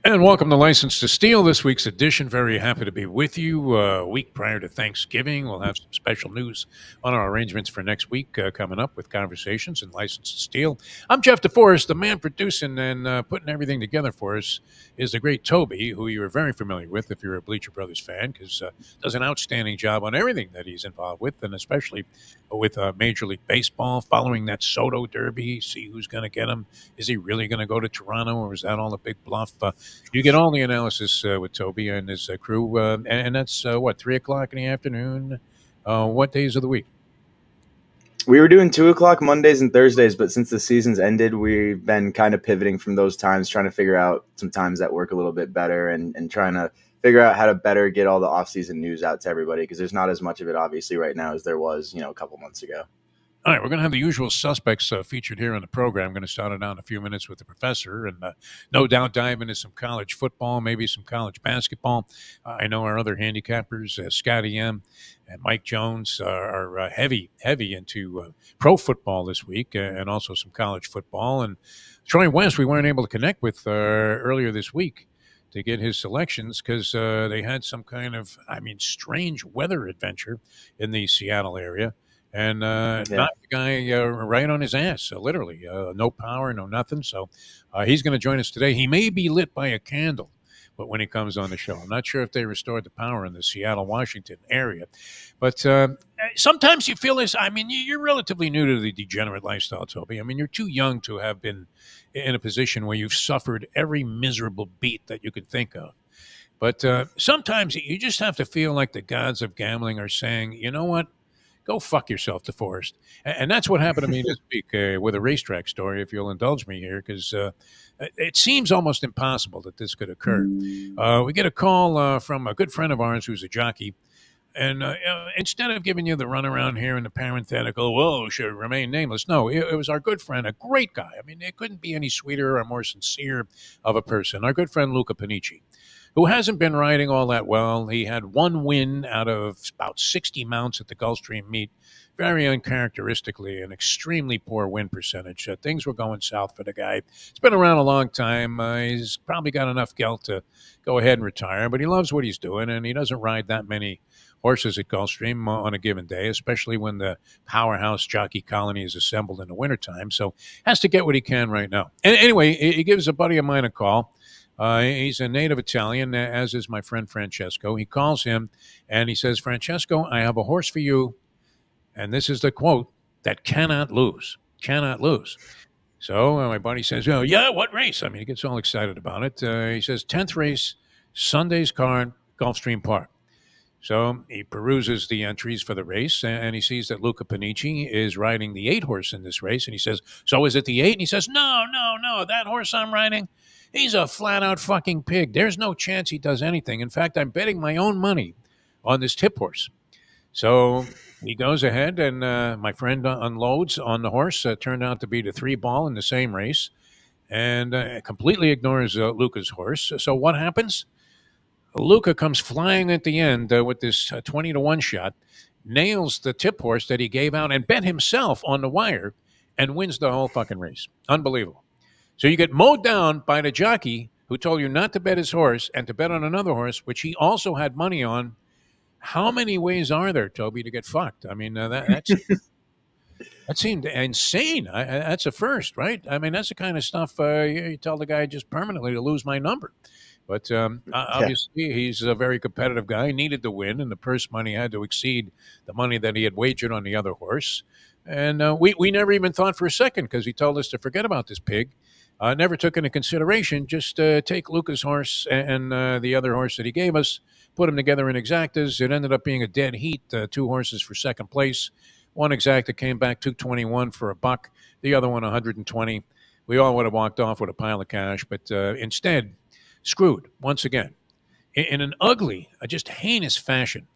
And welcome to License to Steal, this week's edition. Very happy to be with you. A week prior to Thanksgiving, we'll have some special news on our arrangements for next week coming up with conversations and License to Steal. I'm Jeff DeForest. The man producing and putting everything together for us is the great Toby, who you're very familiar with if you're a Bleacher Brothers fan, because does an outstanding job on everything that he's involved with, and especially with Major League Baseball, following that Soto Derby, see who's going to get him. Is he really going to go to Toronto, or is that all a big bluff? You get all the analysis with Toby and his crew, and that's what 3 o'clock in the afternoon. What days of the week? We were doing 2 o'clock Mondays and Thursdays, but since the season's ended, we've been kind of pivoting from those times, trying to figure out some times that work a little bit better and trying to figure out how to better get all the off-season news out to everybody, because there's not as much of it obviously right now as there was, a couple months ago. All right, we're going to have the usual suspects featured here on the program. I'm going to start it out in a few minutes with the professor, and no doubt dive into some college football, maybe some college basketball. I know our other handicappers, Scotty M and Mike Jones, are heavy into pro football this week, and also some college football. And Troy West, we weren't able to connect with earlier this week to get his selections because they had some kind of, strange weather adventure in the Seattle area. And knocked the guy right on his ass, literally. No power, no nothing. So he's going to join us today. He may be lit by a candle, but when he comes on the show, I'm not sure if they restored the power in the Seattle, Washington area. But sometimes you feel this. You're relatively new to the degenerate lifestyle, Toby. You're too young to have been in a position where you've suffered every miserable beat that you could think of. But sometimes you just have to feel like the gods of gambling are saying, you know what? Go fuck yourself, DeForest. And that's what happened to me this week with a racetrack story, if you'll indulge me here, because it seems almost impossible that this could occur. We get a call from a good friend of ours who's a jockey. And instead of giving you the runaround here in the parenthetical, well, should remain nameless. No, it was our good friend, a great guy. It couldn't be any sweeter or more sincere of a person. Our good friend, Luca Panici, who hasn't been riding all that well. He had one win out of about 60 mounts at the Gulfstream meet. Very uncharacteristically, an extremely poor win percentage. Things were going south for the guy. He's been around a long time. He's probably got enough gelt to go ahead and retire, but he loves what he's doing, and he doesn't ride that many horses at Gulfstream on a given day, especially when the powerhouse jockey colony is assembled in the wintertime. So has to get what he can right now. And anyway, he gives a buddy of mine a call. He's a native Italian, as is my friend Francesco. He calls him and he says, Francesco, I have a horse for you. And this is the quote, that cannot lose. Cannot lose. So my buddy says, oh, yeah, what race? He gets all excited about it. He says, 10th race, Sunday's card, Gulfstream Park. So he peruses the entries for the race, and he sees that Luca Panici is riding the 8 horse in this race. And he says, so is it the 8? And he says, no, that horse I'm riding, he's a flat-out fucking pig. There's no chance he does anything. In fact, I'm betting my own money on this tip horse. So he goes ahead, and my friend unloads on the horse. Turned out to be the 3-ball in the same race, and completely ignores Luca's horse. So what happens? Luca comes flying at the end with this 20-1 shot, nails the tip horse that he gave out and bet himself on the wire, and wins the whole fucking race. Unbelievable. So you get mowed down by the jockey who told you not to bet his horse and to bet on another horse, which he also had money on. How many ways are there, Toby, to get fucked? That seemed insane. That's a first, right? That's the kind of stuff you tell the guy just permanently to lose my number. But obviously, he's a very competitive guy. He needed to win, and the purse money had to exceed the money that he had wagered on the other horse. And we never even thought for a second, because he told us to forget about this pig. Never took into consideration, just take Luca's horse and the other horse that he gave us, put them together in exactas. It ended up being a dead heat, 2 horses for second place. One exacta came back 221 for a buck, the other one 120. We all would have walked off with a pile of cash, but instead, screwed once again in an ugly, just heinous fashion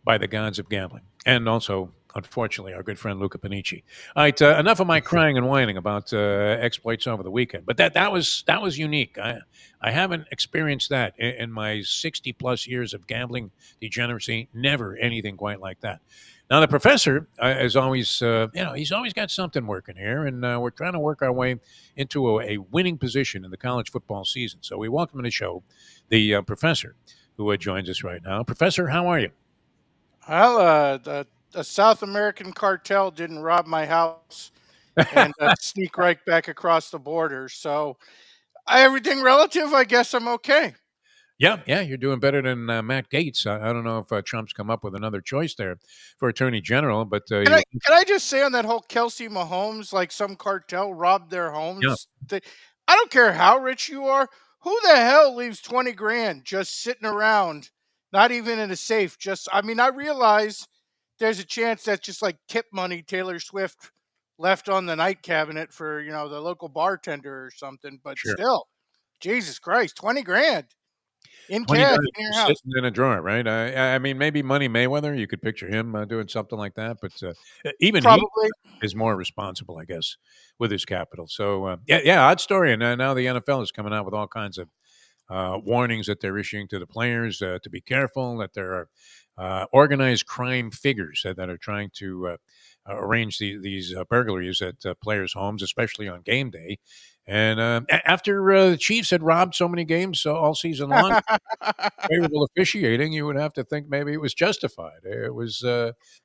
by the gods of gambling. And also, unfortunately, our good friend Luca Panici. All right, enough of my crying and whining about exploits over the weekend. But that was unique. I haven't experienced that in my 60 plus years of gambling degeneracy. Never anything quite like that. Now the professor is always, he's always got something working here, and we're trying to work our way into a winning position in the college football season. So we welcome to the show the professor who joins us right now. Professor, how are you? Well, the South American cartel didn't rob my house and sneak right back across the border. So everything relative, I guess I'm okay. Yeah, yeah, you're doing better than Matt Gates. I don't know if Trump's come up with another choice there for Attorney General, but Can I just say on that whole Kelsey Mahomes, like some cartel robbed their yeah, homes? I don't care how rich you are. Who the hell leaves 20 grand just sitting around, not even in a safe? I mean, I realize there's a chance that's just like tip money Taylor Swift left on the night cabinet for, the local bartender or something, but sure. still, Jesus Christ, 20 grand in 20 cash grand in your just house. sitting in a drawer, right? I mean, maybe Money Mayweather, you could picture him doing something like that, but even he Probably. is more responsible, I guess, with his capital. So, yeah, odd story. And now the NFL is coming out with all kinds of warnings that they're issuing to the players to be careful, that there are organized crime figures that are trying to arrange these burglaries at players' homes, especially on game day. And after the Chiefs had robbed so many games all season long, favorable officiating, you would have to think maybe it was justified. It was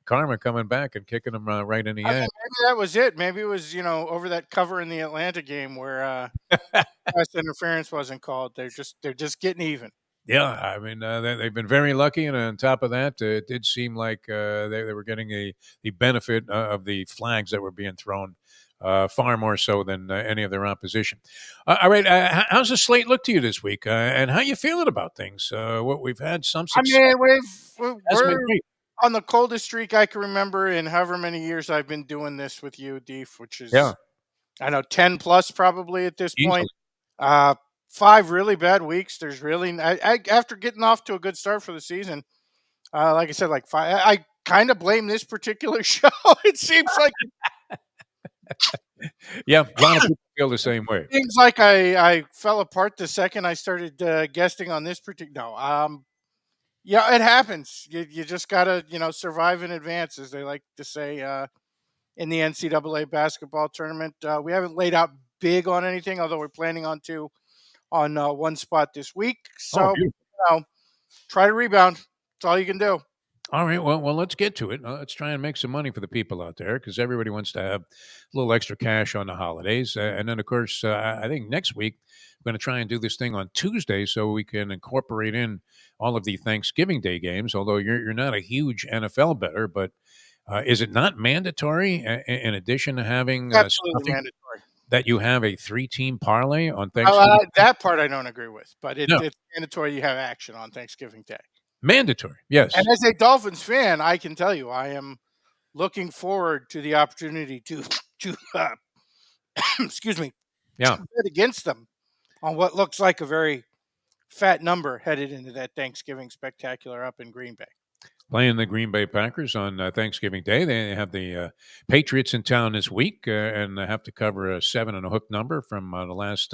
karma coming back and kicking them right in the I ass. mean, maybe that was it. Maybe it was, over that cover in the Atlanta game where pass interference wasn't called. They're just getting even. Yeah, I mean, they've been very lucky, and on top of that, it did seem like they were getting the benefit of the flags that were being thrown far more so than any of their opposition. All right, how's the slate look to you this week, and how you feeling about things? What we've had some I success, mean, hasn't been we're great. on the coldest streak I can remember in however many years I've been doing this with you, Deef, which Yeah, is I know 10 plus probably at this point. easily. Uh, 5 really bad weeks. There's really after getting off to a good start for the season. Like I said, like five. I kind of blame this particular show. It seems like Yeah, a lot of people feel the same way. things like I fell apart the second I started guesting on this particular. No, yeah, it happens. You just gotta survive in advance, as they like to say in the NCAA basketball tournament. We haven't laid out big on anything, although we're planning on on one spot this week. Oh, So beautiful. try to rebound. That's all you can do. All right, well, let's get to it. Let's try and make some money for the people out there because everybody wants to have a little extra cash on the holidays. And then, of course, I think next week we're going to try and do this thing on Tuesday so we can incorporate in all of the Thanksgiving Day games. Although you're not a huge NFL bettor, but is it not mandatory in addition to having Absolutely stuffing mandatory. that you have a 3-team parlay on Thanksgiving? That part I don't agree with, but No, it's mandatory you have action on Thanksgiving Day. mandatory. And Yes. as a Dolphins fan, I can tell you I am looking forward to the opportunity to excuse me, Yeah. bet against them on what looks like a very fat number headed into that Thanksgiving spectacular up in Green Bay. Playing the Green Bay Packers on Thanksgiving Day. They have the Patriots in town this week, and they have to cover a 7 and a hook number. From the last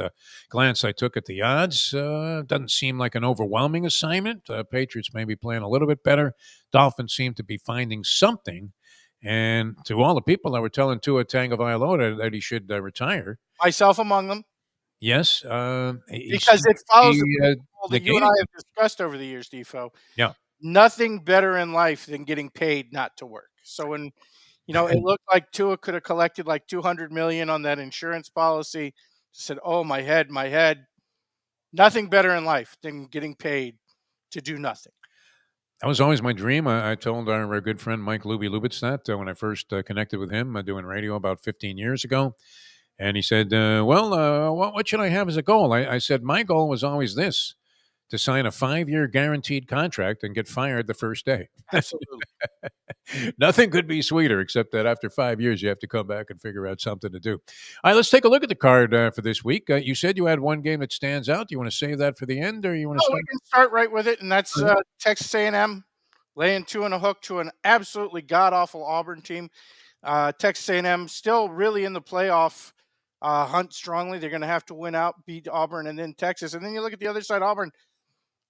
glance I took at the odds, doesn't seem like an overwhelming assignment. Patriots may be playing a little bit better. Dolphins seem to be finding something. And to all the people that were telling Tua Tagovailoa that he should retire, Myself among them, yes, he because seems it to follows the be principle that you and I negating. have discussed over the years, Defo. Yeah. Nothing better in life than getting paid not to work. So when it looked like Tua could have collected like 200 million on that insurance policy, said, "Oh, my head, my head." Nothing better in life than getting paid to do nothing. That was always my dream. I told our good friend Mike Luby Lubitz that when I first connected with him doing radio about 15 years ago. And he said, well, what should I have as a goal? I said, my goal was always this, to sign a 5-year guaranteed contract and get fired the first day. Absolutely. Nothing could be sweeter, except that after 5 years, you have to come back and figure out something to do. All right, let's take a look at the card for this week. You said you had one game that stands out. Do you want to save that for the end, or you want to Oh, we start? can start right with it, and that's Texas A&M laying 2.5 to an absolutely god-awful Auburn team. Texas A&M still really in the playoff hunt strongly. They're going to have to win out, beat Auburn, and then Texas. And then you look at the other side. Auburn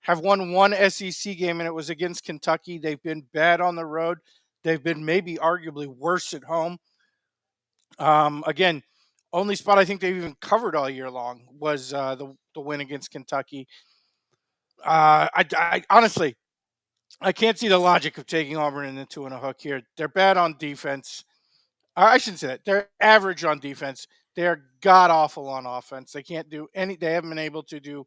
have won one SEC game, and it was against Kentucky. They've been bad on the road. They've been maybe arguably worse at home. Again, only spot I think they've even covered all year long was the win against Kentucky. I honestly, I can't see the logic of taking Auburn in the 2.5 here. They're bad on defense. I shouldn't say that. They're average on defense. They're god awful on offense. They can't do any. They haven't been able to do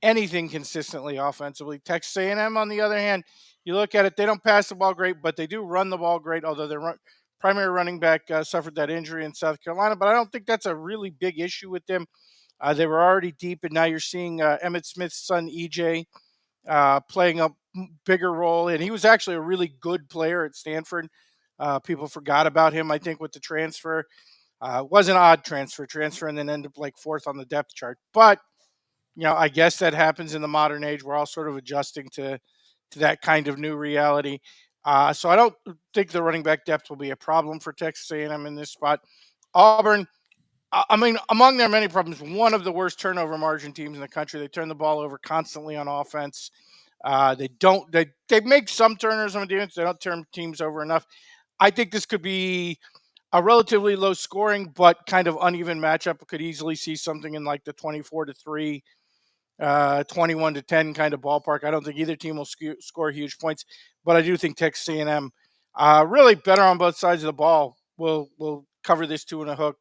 anything consistently offensively. Texas A&M, on the other hand, you look at it, they don't pass the ball great, but they do run the ball great, although their primary running back suffered that injury in South Carolina. But I don't think that's a really big issue with them. They were already deep, and now you're seeing Emmitt Smith's son, EJ, playing a bigger role. And he was actually a really good player at Stanford. People forgot about him, I think, with the transfer. It was an odd transfer, and then ended up like 4th on the depth chart. But I guess that happens in the modern age. We're all sort of adjusting to that kind of new reality. So I don't think the running back depth will be a problem for Texas A&M in this spot. Auburn, I mean, among their many problems, one of the worst turnover margin teams in the country. They turn the ball over constantly on offense. They make some turners on defense. They don't turn teams over enough. I think this could be a relatively low scoring but kind of uneven matchup. Could easily see something in like the 24-3. 21-10 kind of ballpark. I don't think either team will score huge points, but I do think Texas A&M, really better on both sides of the ball, will cover this 2.5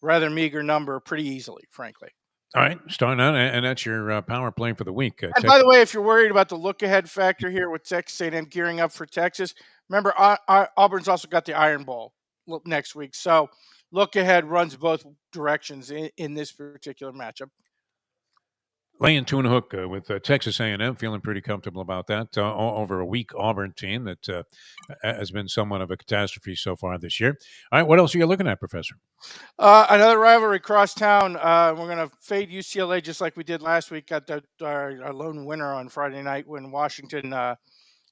rather meager number pretty easily, frankly. All right, starting out, and that's your power play for the week. And by the way, if you're worried about the look-ahead factor here with Texas A&M gearing up for Texas, remember Auburn's also got the Iron Bowl next week, so look-ahead runs both directions in this particular matchup. Laying 2.5 with Texas A&M, feeling pretty comfortable about that over a weak Auburn team that has been somewhat of a catastrophe so far this year. All right, what else are you looking at, Professor? Another rivalry cross town. We're going to fade UCLA just like we did last week. Got our lone winner on Friday night when Washington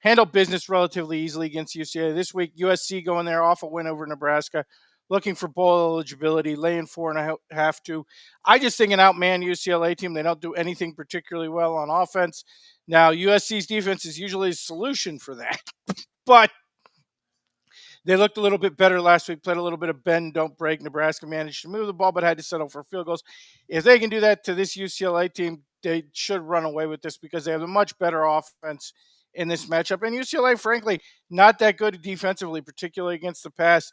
handled business relatively easily against UCLA. This week, USC going there off a win over Nebraska. Looking for bowl eligibility, laying 4.5 to. I just think an outman UCLA team. They don't do anything particularly well on offense. Now, USC's defense is usually a solution for that, but they looked a little bit better last week, played a little bit of bend, don't break. Nebraska managed to move the ball, but had to settle for field goals. If they can do that to this UCLA team, they should run away with this because they have a much better offense in this matchup. And UCLA, frankly, not that good defensively, particularly against the pass.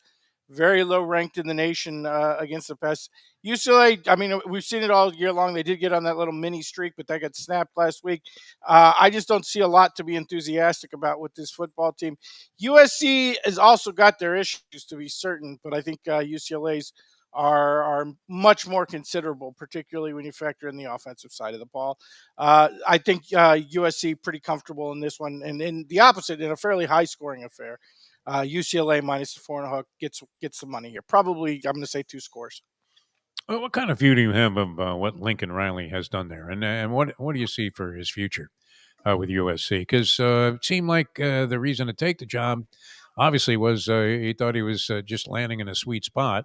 Very low ranked in the nation against the pass. UCLA, I mean, we've seen it all year long. They did get on that little mini streak, but that got snapped last week. I just don't see a lot to be enthusiastic about with this football team. USC has also got their issues, to be certain, but I think UCLA's are much more considerable, particularly when you factor in the offensive side of the ball. I think USC pretty comfortable in this one, and in the opposite, in a fairly high-scoring affair. UCLA minus 4.5 gets the money here. Probably, I'm going to say 2 scores. Well, what kind of view do you have of what Lincoln Riley has done there, and what do you see for his future with USC? Because it seemed like the reason to take the job, obviously, was he thought he was just landing in a sweet spot.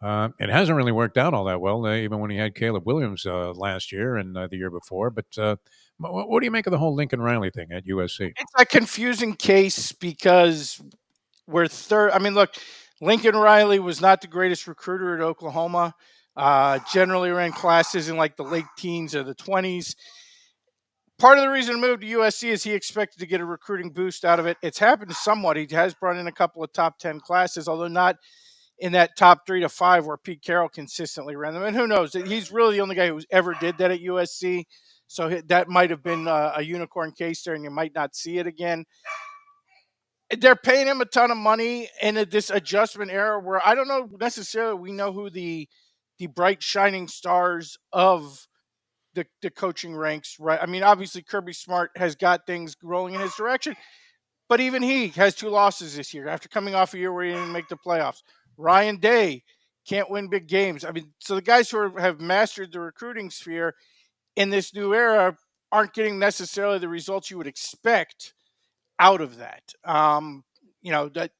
It hasn't really worked out all that well, even when he had Caleb Williams last year and the year before. But what do you make of the whole Lincoln Riley thing at USC? It's a confusing case because we're third. I mean, look, Lincoln Riley was not the greatest recruiter at Oklahoma. Generally ran classes in like the late teens or the 20s. Part of the reason he moved to USC is he expected to get a recruiting boost out of it. It's happened somewhat. He has brought in a couple of top 10 classes, although not in that top 3 to 5 where Pete Carroll consistently ran them. And who knows? He's really the only guy who ever did that at USC. So that might have been a unicorn case there, and you might not see it again. They're paying him a ton of money in this adjustment era where I don't know necessarily we know who the bright shining stars of the coaching ranks, right? I mean, obviously Kirby Smart has got things rolling in his direction, but even he has 2 losses this year after coming off a year where he didn't make the playoffs. Ryan Day can't win big games. I mean, so the guys who have mastered the recruiting sphere in this new era aren't getting necessarily the results you would expect out of that. You know, that,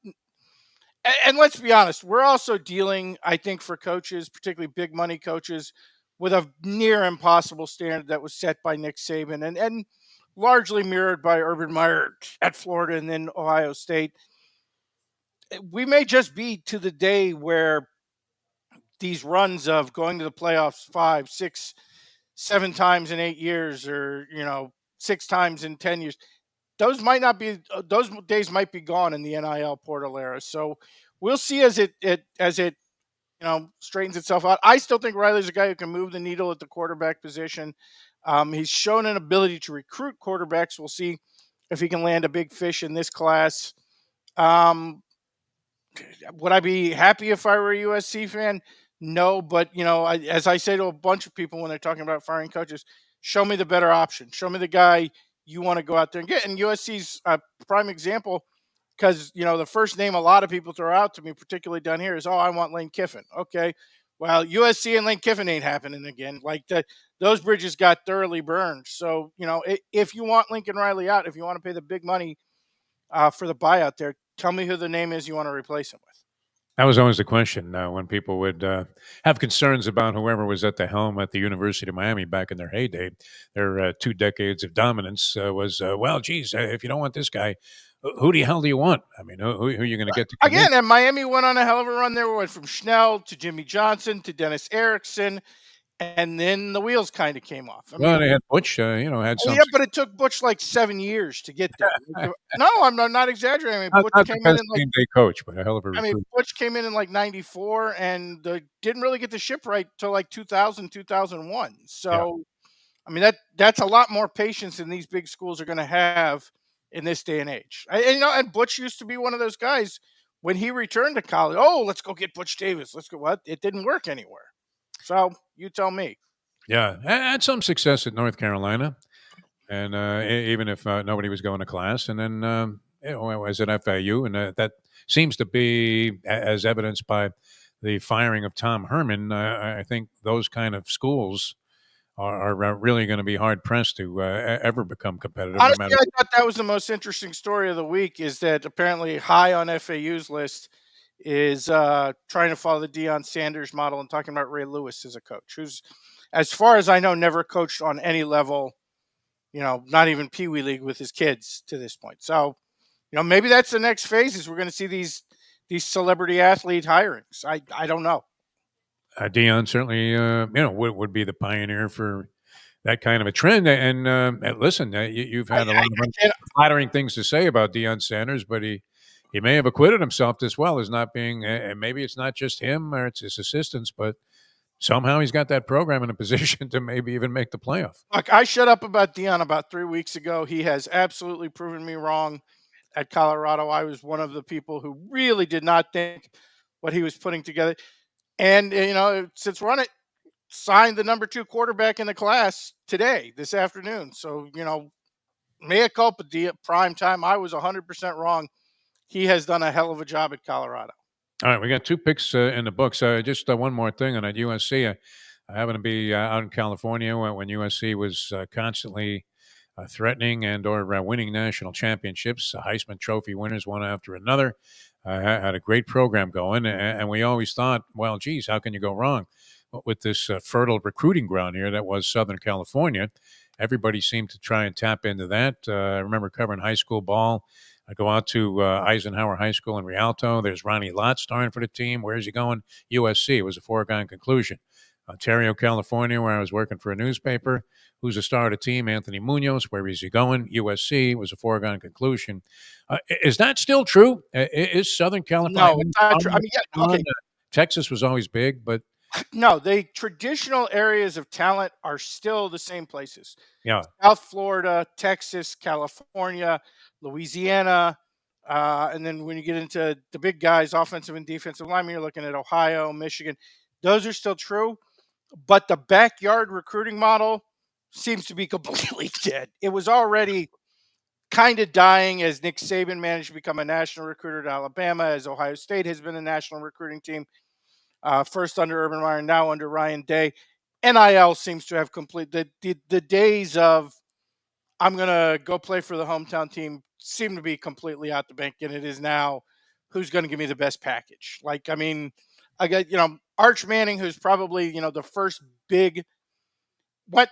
and let's be honest, we're also dealing, I think, for coaches, particularly big money coaches, with a near impossible standard that was set by Nick Saban and largely mirrored by Urban Meyer at Florida and then Ohio State. We may just be to the day where these runs of going to the playoffs 5, 6, 7 times in 8 years, or 6 times in 10 years, those might not be those days might be gone in the NIL portal era. So we'll see as it straightens itself out. I still think Riley's a guy who can move the needle at the quarterback position. He's shown an ability to recruit quarterbacks. We'll see if he can land a big fish in this class. Um, would I be happy if I were a USC fan? No, but as I say to a bunch of people when they're talking about firing coaches, show me the better option. Show me the guy you want to go out there and get. And USC's a prime example because the first name a lot of people throw out to me, particularly down here, is, oh, I want Lane Kiffin. Okay, well, USC and Lane Kiffin ain't happening again. Like those bridges got thoroughly burned. So if you want Lincoln Riley out, if you want to pay the big money for the buyout there, tell me who the name is you want to replace him with. That was always the question when people would have concerns about whoever was at the helm at the University of Miami back in their heyday. Their 2 decades of dominance was, well, geez, if you don't want this guy, who the hell do you want? I mean, who are you going to get to come again? in? And Miami went on a hell of a run there. We went from Schnell to Jimmy Johnson to Dennis Erickson, and then the wheels kind of came off. I Well, mean, they had Butch, had some. yeah, but it took Butch like 7 years to get there. No, I'm not exaggerating. I mean, Butch Not the came in best like team they coach, but a hell of a I mean, recruit. Butch came in like '94 and didn't really get the ship right till like 2000, 2001. Yeah. So, I mean, that's a lot more patience than these big schools are going to have in this day and age. And Butch used to be one of those guys when he returned to college. Oh, let's go get Butch Davis. Let's go. What? It didn't work anywhere. So you tell me. Yeah, had some success at North Carolina, and even if nobody was going to class, and then I was at FAU, and that seems to be, as evidenced by the firing of Tom Herman. I think those kind of schools are really going to be hard pressed to ever become competitive, no Honestly, matter. I thought that was the most interesting story of the week. Is that apparently high on FAU's list is trying to follow the Deion Sanders model and talking about Ray Lewis as a coach, who's, as far as I know, never coached on any level, not even Pee Wee League with his kids to this point. So, maybe that's the next phase is we're going to see these celebrity athlete hirings. I don't know. Dion certainly, would be the pioneer for that kind of a trend. And listen, you've had a lot of flattering things to say about Deion Sanders, but he may have acquitted himself as well as not being. And maybe it's not just him or it's his assistants, but somehow he's got that program in a position to maybe even make the playoff. Look, I shut up about Deion about 3 weeks ago. He has absolutely proven me wrong at Colorado. I was one of the people who really did not think what he was putting together. And since we're on it, signed the number 2 quarterback in the class today, this afternoon. So mea culpa, prime time. I was 100% wrong. He has done a hell of a job at Colorado. All right, we got 2 picks in the books. Just one more thing on that USC. I happen to be out in California when USC was constantly threatening and or winning national championships. Heisman Trophy winners, one after another. Had a great program going, and we always thought, well, geez, how can you go wrong? But with this fertile recruiting ground here that was Southern California, everybody seemed to try and tap into that. I remember covering high school ball. I go out to Eisenhower High School in Rialto. There's Ronnie Lott starring for the team. Where's he going? USC. It was a foregone conclusion. Ontario, California, where I was working for a newspaper. Who's the star of the team? Anthony Munoz. Where is he going? USC. Was a foregone conclusion. Is that still true? Is Southern California? No, it's not true. I mean, yeah, okay. Texas was always big, but no, the traditional areas of talent are still the same places. yeah, South Florida, Texas, California, Louisiana, and then when you get into the big guys, offensive and defensive linemen, you're looking at Ohio, Michigan. Those are still true, but the backyard recruiting model seems to be completely dead. It was already kind of dying as Nick Saban managed to become a national recruiter at Alabama, as Ohio State has been a national recruiting team, first under Urban Meyer, now under Ryan Day. NIL seems to have completed the days of I'm going to go play for the hometown team seemed to be completely out the bank. And it is now who's going to give me the best package. Like, I mean, I got, Arch Manning, who's probably, the first what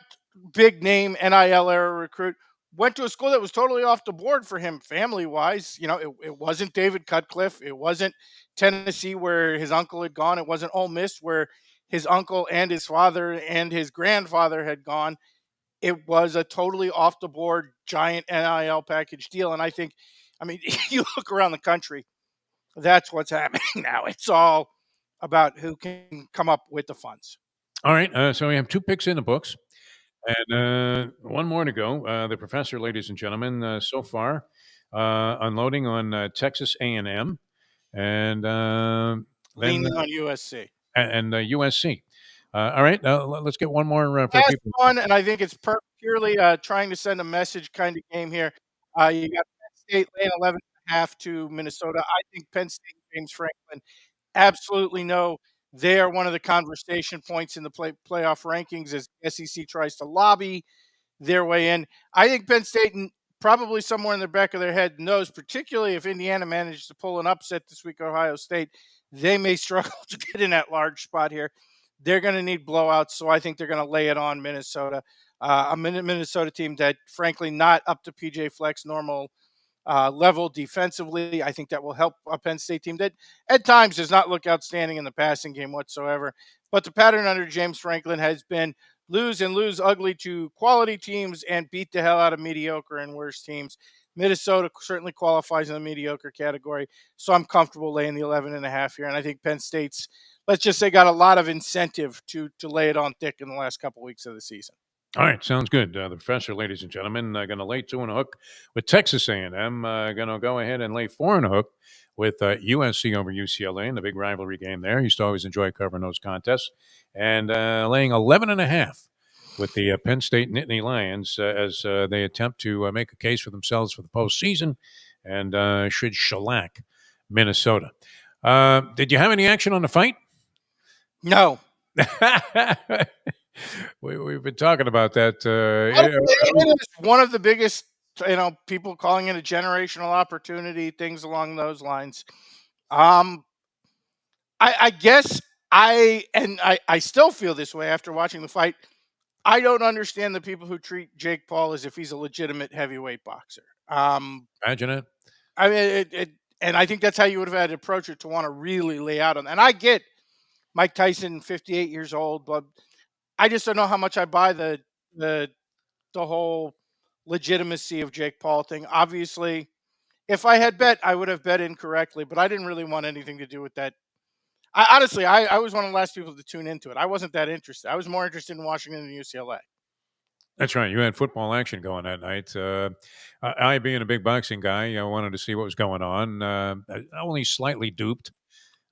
big name NIL era recruit, went to a school that was totally off the board for him family wise. It wasn't David Cutcliffe. It wasn't Tennessee where his uncle had gone. It wasn't Ole Miss where his uncle and his father and his grandfather had gone. It was a totally off the board giant NIL package deal. And I mean, you look around the country, that's what's happening now. It's all about who can come up with the funds. All right. So we have 2 picks in the books. And one more to go. The professor, ladies and gentlemen, so far unloading on Texas A&M, and then Leaning on USC. and USC. All right, let's get one more for Last people. one, and I think it's purely trying to send a message kind of game here. You got Penn State laying 11.5 to Minnesota. I think Penn State, James Franklin, absolutely know they are one of the conversation points in the playoff rankings as SEC tries to lobby their way in. I think Penn State, probably somewhere in the back of their head, knows, particularly if Indiana manages to pull an upset this week, Ohio State, they may struggle to get in that large spot here. They're going to need blowouts, so I think they're going to lay it on Minnesota. A Minnesota team that, frankly, not up to PJ Fleck's normal level defensively. I think that will help a Penn State team that at times does not look outstanding in the passing game whatsoever. But the pattern under James Franklin has been lose and lose ugly to quality teams and beat the hell out of mediocre and worse teams. Minnesota certainly qualifies in the mediocre category, so I'm comfortable laying the 11.5 here. And I think Penn State's, let's just say, got a lot of incentive to lay it on thick in the last couple of weeks of the season. All right, sounds good. The professor, ladies and gentlemen, going to lay 2 on a hook with Texas A&M. Going to go ahead and lay 4 on a hook with USC over UCLA in the big rivalry game there. Used to always enjoy covering those contests. And laying 11.5 with the Penn State Nittany Lions as they attempt to make a case for themselves for the postseason and should shellac Minnesota. Did you have any action on the fight? No. We've been talking about that. It is one of the biggest, people calling it a generational opportunity, things along those lines. I guess I still feel this way after watching the fight. I don't understand the people who treat Jake Paul as if he's a legitimate heavyweight boxer. Imagine it. I mean, and I think that's how you would have had to approach it to want to really lay out on. And I get Mike Tyson, 58 years old, but I just don't know how much I buy the whole legitimacy of Jake Paul thing. Obviously, if I had bet, I would have bet incorrectly, but I didn't really want anything to do with that. I was one of the last people to tune into it. I wasn't that interested. I was more interested in Washington and UCLA. That's right. You had football action going that night. I, being a big boxing guy, I wanted to see what was going on. Only slightly duped,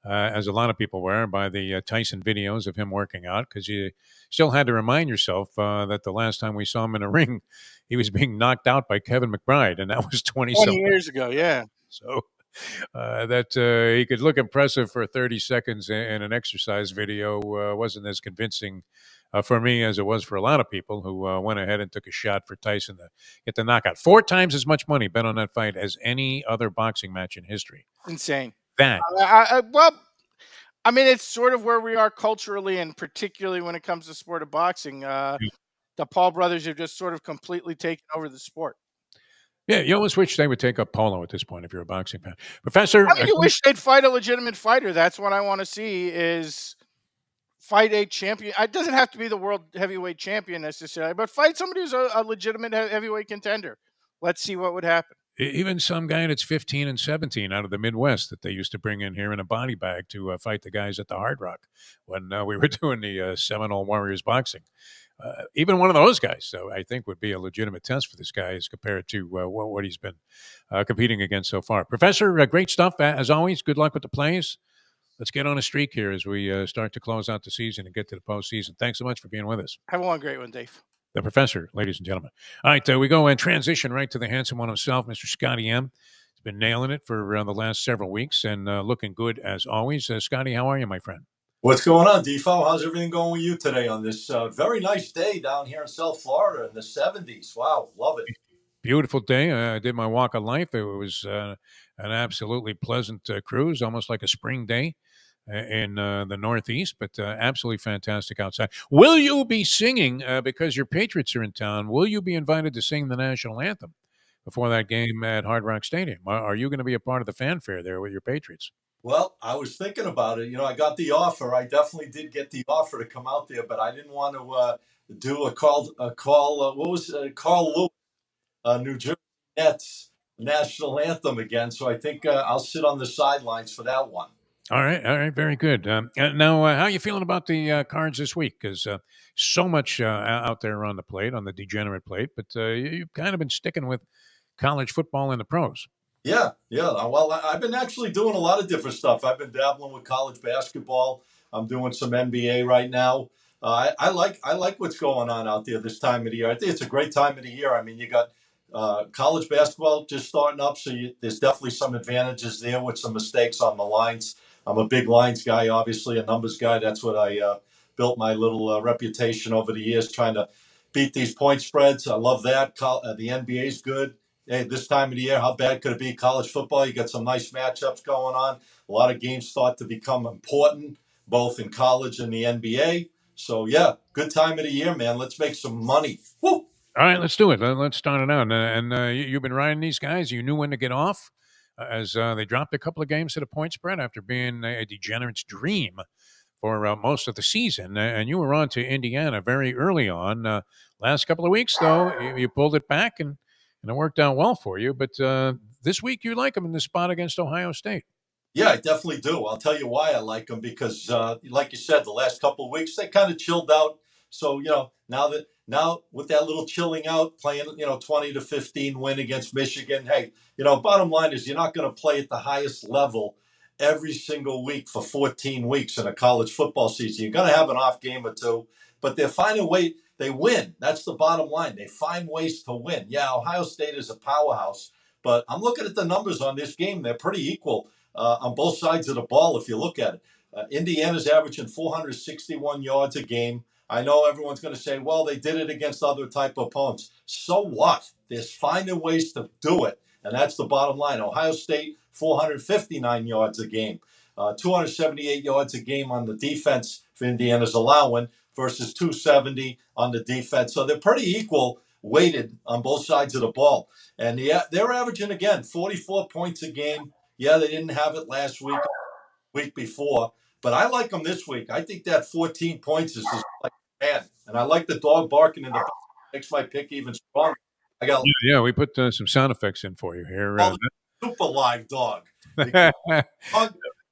as a lot of people were, by the Tyson videos of him working out, because you still had to remind yourself that the last time we saw him in a ring, he was being knocked out by Kevin McBride, and that was 20 years ago. Yeah. So that he could look impressive for 30 seconds in an exercise video wasn't as convincing for me as it was for a lot of people who went ahead and took a shot for Tyson to get the knockout. 4 times as much money bet on that fight as any other boxing match in history. Insane. That. Well, I mean, it's sort of where we are culturally, and particularly when it comes to sport of boxing. The Paul brothers have just sort of completely taken over the sport. Yeah, you almost wish they would take up polo at this point if you're a boxing fan. Professor, I mean, you wish they'd fight a legitimate fighter. That's what I want to see, is fight a champion. It doesn't have to be the world heavyweight champion necessarily, but fight somebody who's a legitimate heavyweight contender. Let's see what would happen. Even some guy that's 15 and 17 out of the Midwest that they used to bring in here in a body bag to fight the guys at the Hard Rock when we were doing the Seminole Warriors boxing. Even one of those guys, so I think, would be a legitimate test for this guy as compared to what he's been competing against so far. Professor, great stuff as always. Good luck with the plays. Let's get on a streak here as we start to close out the season and get to the postseason. Thanks so much for being with us. Have one great one, Dave. The professor, ladies and gentlemen. All right, we go and transition right to the handsome one himself, Mr. Scotty M. He's been nailing it for the last several weeks and looking good as always. Scotty, how are you, my friend? What's going on, Defo? How's everything going with you today on this very nice day down here in South Florida in the 70s? Wow, love it. Beautiful day. I did my walk of life. It was an absolutely pleasant cruise, almost like a spring day in the Northeast, but absolutely fantastic outside. Will you be singing, because your Patriots are in town, will you be invited to sing the national anthem before that game at Hard Rock Stadium? Are you going to be a part of the fanfare there with your Patriots? Well, I was thinking about it. I got the offer. I definitely did get the offer to come out there, but I didn't want to do a call. What was Carl Lewis, New Jersey Nets national anthem again? So I think I'll sit on the sidelines for that one. All right, very good. Now, how are you feeling about the Cards this week? Because so much out there on the plate, on the degenerate plate, but you've kind of been sticking with college football and the pros. Yeah, yeah. Well, I've been actually doing a lot of different stuff. I've been dabbling with college basketball. I'm doing some NBA right now. I like what's going on out there this time of the year. I think it's a great time of the year. I mean, you got college basketball just starting up, so there's definitely some advantages there with some mistakes on the lines. I'm a big lines guy, obviously a numbers guy. That's what I built my little reputation over the years, trying to beat these point spreads. I love that. The NBA is good. Hey, this time of the year, how bad could it be? College football, you got some nice matchups going on. A lot of games start to become important, both in college and the NBA. So, yeah, good time of the year, man. Let's make some money. Woo! All right, let's do it. Let's start it out. And you've been riding these guys. You knew when to get off, as they dropped a couple of games to the point spread after being a degenerate's dream for most of the season. And you were on to Indiana very early on. Last couple of weeks, though, you pulled it back, and it worked out well for you. But this week, you like them in the spot against Ohio State. Yeah, I definitely do. I'll tell you why I like them because, like you said, the last couple of weeks they kind of chilled out. So now with that little chilling out, playing 20-15 win against Michigan. Hey, bottom line is you're not going to play at the highest level every single week for 14 weeks in a college football season. You're going to have an off game or two, but they're finding a way. They win. That's the bottom line. They find ways to win. Yeah, Ohio State is a powerhouse, but I'm looking at the numbers on this game. They're pretty equal on both sides of the ball, if you look at it. Indiana's averaging 461 yards a game. I know everyone's going to say, well, they did it against other type of opponents. So what? They're finding ways to do it, and that's the bottom line. Ohio State, 459 yards a game. 278 yards a game on the defense for Indiana's allowing versus 270 on the defense. So they're pretty equal weighted on both sides of the ball. And they're averaging, again, 44 points a game. Yeah, they didn't have it last week before, but I like them this week. I think that 14 points is like, man, and I like the dog barking in the back. Makes my pick even stronger. I got Yeah, we put some sound effects in for you here. super live dog. That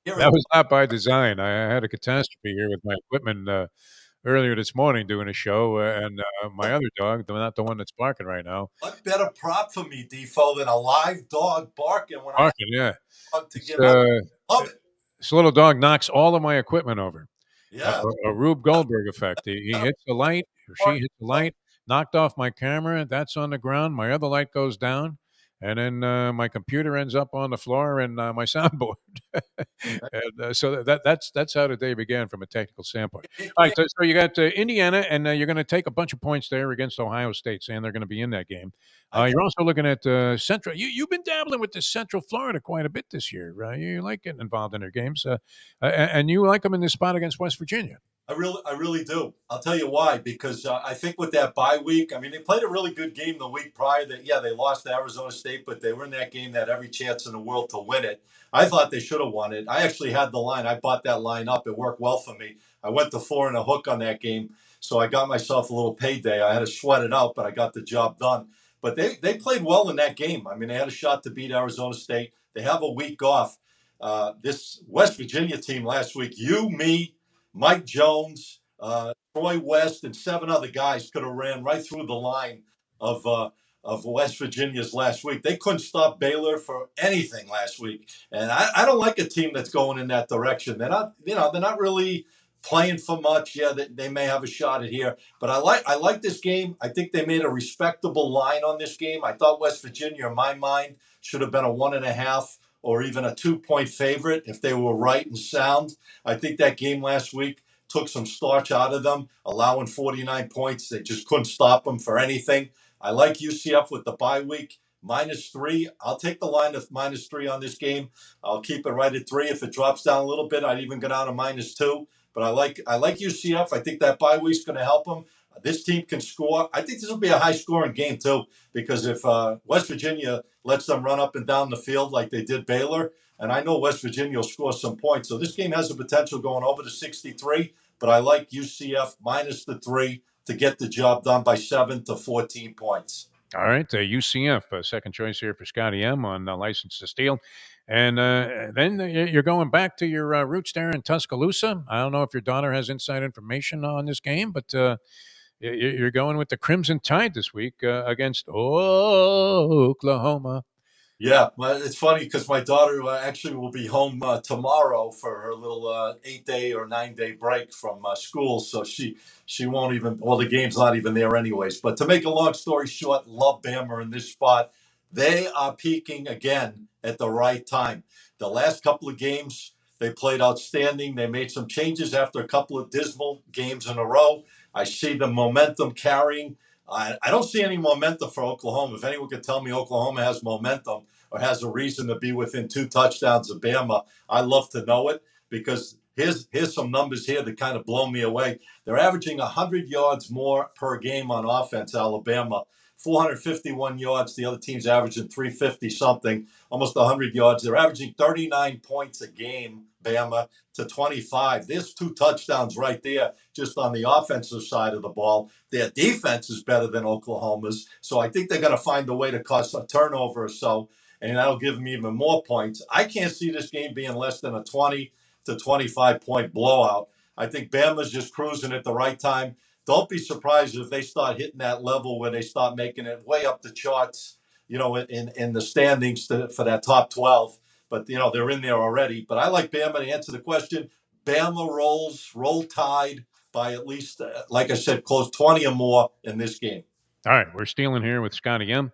was not by design. I had a catastrophe here with my equipment earlier this morning doing a show, and my other dog, not the one that's barking right now. What better prop for me, Defo, than a live dog barking when barking, yeah. To get up? Love it. This little dog knocks all of my equipment over. Yeah. A Rube Goldberg effect. He hits the light, or she hits the light, knocked off my camera. That's on the ground. My other light goes down. And then my computer ends up on the floor and my soundboard. And so that's how the day began from a technical standpoint. All right, so you got Indiana, and you're going to take a bunch of points there against Ohio State, saying they're going to be in that game. You're also looking at Central. You've been dabbling with the Central Florida quite a bit this year. You like getting involved in their games, and you like them in this spot against West Virginia. I really do. I'll tell you why. Because I think with that bye week, I mean, they played a really good game the week prior. They lost to Arizona State, but they were in that game that had every chance in the world to win it. I thought they should have won it. I actually had the line. I bought that line up. It worked well for me. I went to 4 and a hook on that game, so I got myself a little payday. I had to sweat it out, but I got the job done. But they played well in that game. I mean, they had a shot to beat Arizona State. They have a week off. This West Virginia team last week, me, Mike Jones, Troy West, and 7 other guys could have ran right through the line of West Virginia's last week. They couldn't stop Baylor for anything last week, and I don't like a team that's going in that direction. They're not really playing for much. Yeah, they may have a shot at here, but I like this game. I think they made a respectable line on this game. I thought West Virginia, in my mind, should have been a 1.5 or even a 2-point favorite if they were right and sound. I think that game last week took some starch out of them, allowing 49 points. They just couldn't stop them for anything. I like UCF with the bye week. -3. I'll take the line of -3 on this game. I'll keep it right at 3. If it drops down a little bit, I'd even go down to -2. But I like UCF. I think that bye week's going to help them. This team can score. I think this will be a high-scoring game too, because if West Virginia lets them run up and down the field like they did Baylor, and I know West Virginia will score some points, so this game has the potential going over to 63. But I like UCF -3 to get the job done by 7 to 14 points. All right, UCF, second choice here for Scotty M on License to Steal. And then you're going back to your roots there in Tuscaloosa. I don't know if your daughter has inside information on this game, but you're going with the Crimson Tide this week against Oklahoma. Yeah, well, it's funny because my daughter actually will be home tomorrow for her little 8-day or 9-day break from school, so she won't even. Well, the game's not even there anyways. But to make a long story short, love Bama in this spot. They are peaking again at the right time. The last couple of games they played outstanding. They made some changes after a couple of dismal games in a row. I see the momentum carrying. I don't see any momentum for Oklahoma. If anyone could tell me Oklahoma has momentum or has a reason to be within 2 touchdowns of Bama, I'd love to know it, because here's some numbers here that kind of blow me away. They're averaging 100 yards more per game on offense, Alabama. 451 yards. The other team's averaging 350 something, almost 100 yards. They're averaging 39 points a game, Bama, to 25. There's 2 touchdowns right there just on the offensive side of the ball. Their defense is better than Oklahoma's, so I think they're going to find a way to cause a turnover or so, and that'll give them even more points. I can't see this game being less than a 20 to 25 point blowout. I think Bama's just cruising at the right time. Don't be surprised if they start hitting that level where they start making it way up the charts, in the standings for that top 12. But, they're in there already. But I like Bama to answer the question. Bama roll Tide by at least, like I said, close 20 or more in this game. All right, we're stealing here with Scotty M.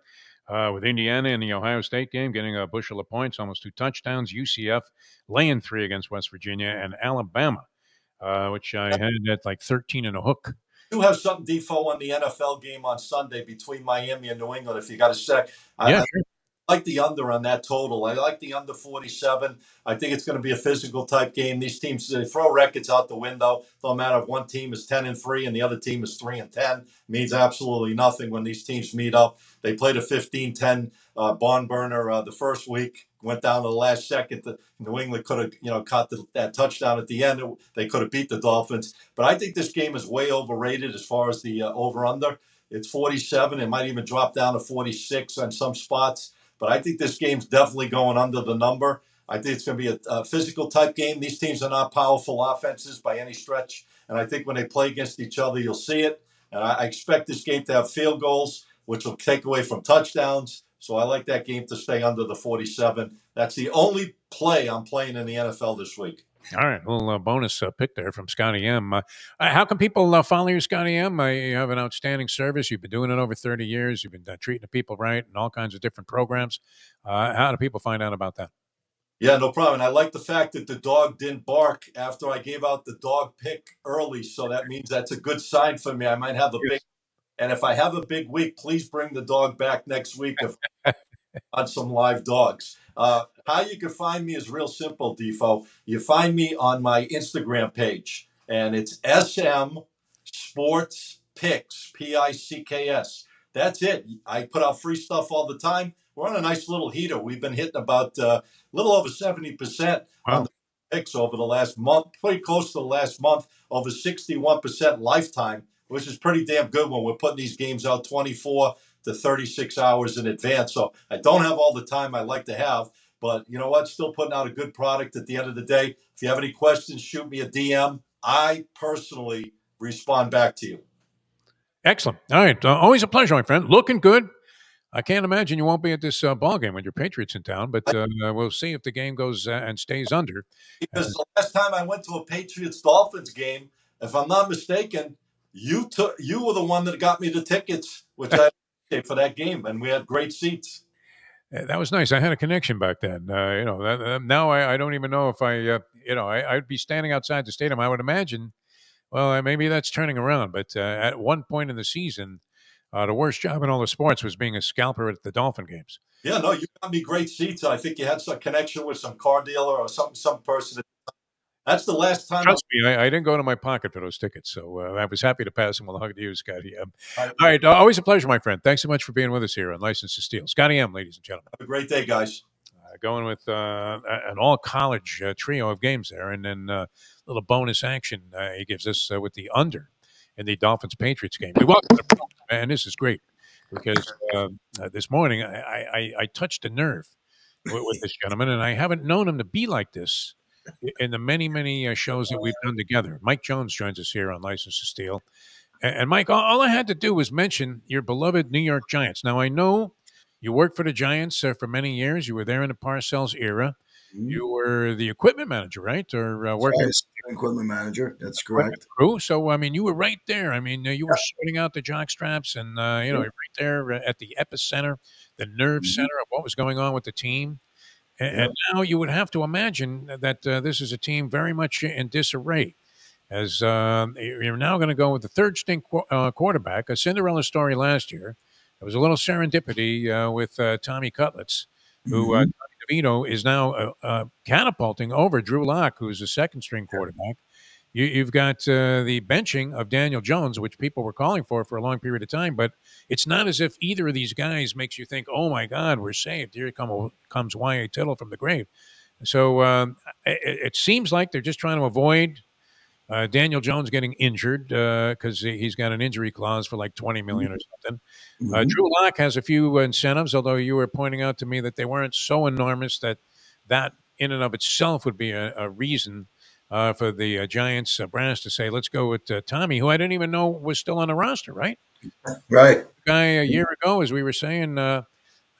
With Indiana in the Ohio State game, getting a bushel of points, almost 2 touchdowns. UCF laying 3 against West Virginia, and Alabama, which I had at like 13 and a hook. Do have something, Defo, on the NFL game on Sunday between Miami and New England, if you got a sec. Yeah, sure. I like the under on that total. I like the under 47. I think it's going to be a physical type game. These teams, they throw records out the window. Don't matter if one team is 10-3 and the other team is 3-10. It means absolutely nothing when these teams meet up. They played a 15-10 barn burner the first week. Went down to the last second. New England could have, caught that touchdown at the end. They could have beat the Dolphins. But I think this game is way overrated as far as the over-under. It's 47. It might even drop down to 46 on some spots. But I think this game's definitely going under the number. I think it's going to be a physical type game. These teams are not powerful offenses by any stretch. And I think when they play against each other, you'll see it. And I expect this game to have field goals, which will take away from touchdowns. So I like that game to stay under the 47. That's the only play I'm playing in the NFL this week. All right, little bonus pick there from Scotty M. How can people follow you, Scotty M? You have an outstanding service. You've been doing it over 30 years. You've been treating the people right and all kinds of different programs. How do people find out about that? Yeah, no problem. And I like the fact that the dog didn't bark after I gave out the dog pick early. So that means that's a good sign for me. I might have a big, and if I have a big week, please bring the dog back next week on some live dogs. How you can find me is real simple, Defo. You find me on my Instagram page, and it's SM Sports Picks, Picks. That's it. I put out free stuff all the time. We're on a nice little heater. We've been hitting about a little over 70% on the picks over the last month, pretty close to the last month, over 61% lifetime, which is pretty damn good when we're putting these games out 24 to 36 hours in advance. So I don't have all the time I like to have, but you know what? Still putting out a good product at the end of the day. If you have any questions, shoot me a DM. I personally respond back to you. Excellent. All right. Always a pleasure, my friend. Looking good. I can't imagine you won't be at this ball game when your Patriots in town, but we'll see if the game goes and stays under. Because the last time I went to a Patriots-Dolphins game, if I'm not mistaken, you were the one that got me the tickets, which I for that game, and we had great seats. That was nice. I had a connection back then. Now I don't even know if I'd be standing outside the stadium. I would imagine, well, maybe that's turning around. But at one point in the season, the worst job in all the sports was being a scalper at the Dolphin games. Yeah, no, you got me great seats. I think you had some connection with some car dealer or some person. That's the last time. Trust me, I didn't go to my pocket for those tickets, so I was happy to pass them along to you, Scotty M. Have All right, always a pleasure, my friend. Thanks so much for being with us here on License to Steal. Scotty M, ladies and gentlemen. a great day, guys. Going with an all-college trio of games there, and then a little bonus action he gives us with the under in the Dolphins-Patriots game. We welcome the program, and this is great because this morning I touched a nerve with this gentleman, and I haven't known him to be like this in the many shows that we've done together. Mike Jones joins us here on License to Steal. And Mike, all I had to do was mention your beloved New York Giants. Now, I know you worked for the Giants for many years. You were there in the Parcells era. You were the equipment manager, right? Or working equipment manager. That's correct. Crew. So, I mean, you were right there. I mean, you were sorting out the jock straps and, you're right there at the epicenter, the nerve center of what was going on with the team. And now you would have to imagine that this is a team very much in disarray, as you're now going to go with the third string quarterback, a Cinderella story last year. There was a little serendipity with Tommy Cutlets, who Tommy DeVito is now catapulting over Drew Lock, who's a second string quarterback. You've got the benching of Daniel Jones, which people were calling for a long period of time, but it's not as if either of these guys makes you think, oh, my God, we're saved. Here comes Y.A. Tittle from the grave. So it seems like they're just trying to avoid Daniel Jones getting injured because he's got an injury clause for like $20 million or something. Drew Lock has a few incentives, although you were pointing out to me that they weren't so enormous that in and of itself would be a reason for the Giants brass to say, let's go with Tommy, who I didn't even know was still on the roster, right? Right. The guy a year ago, as we were saying,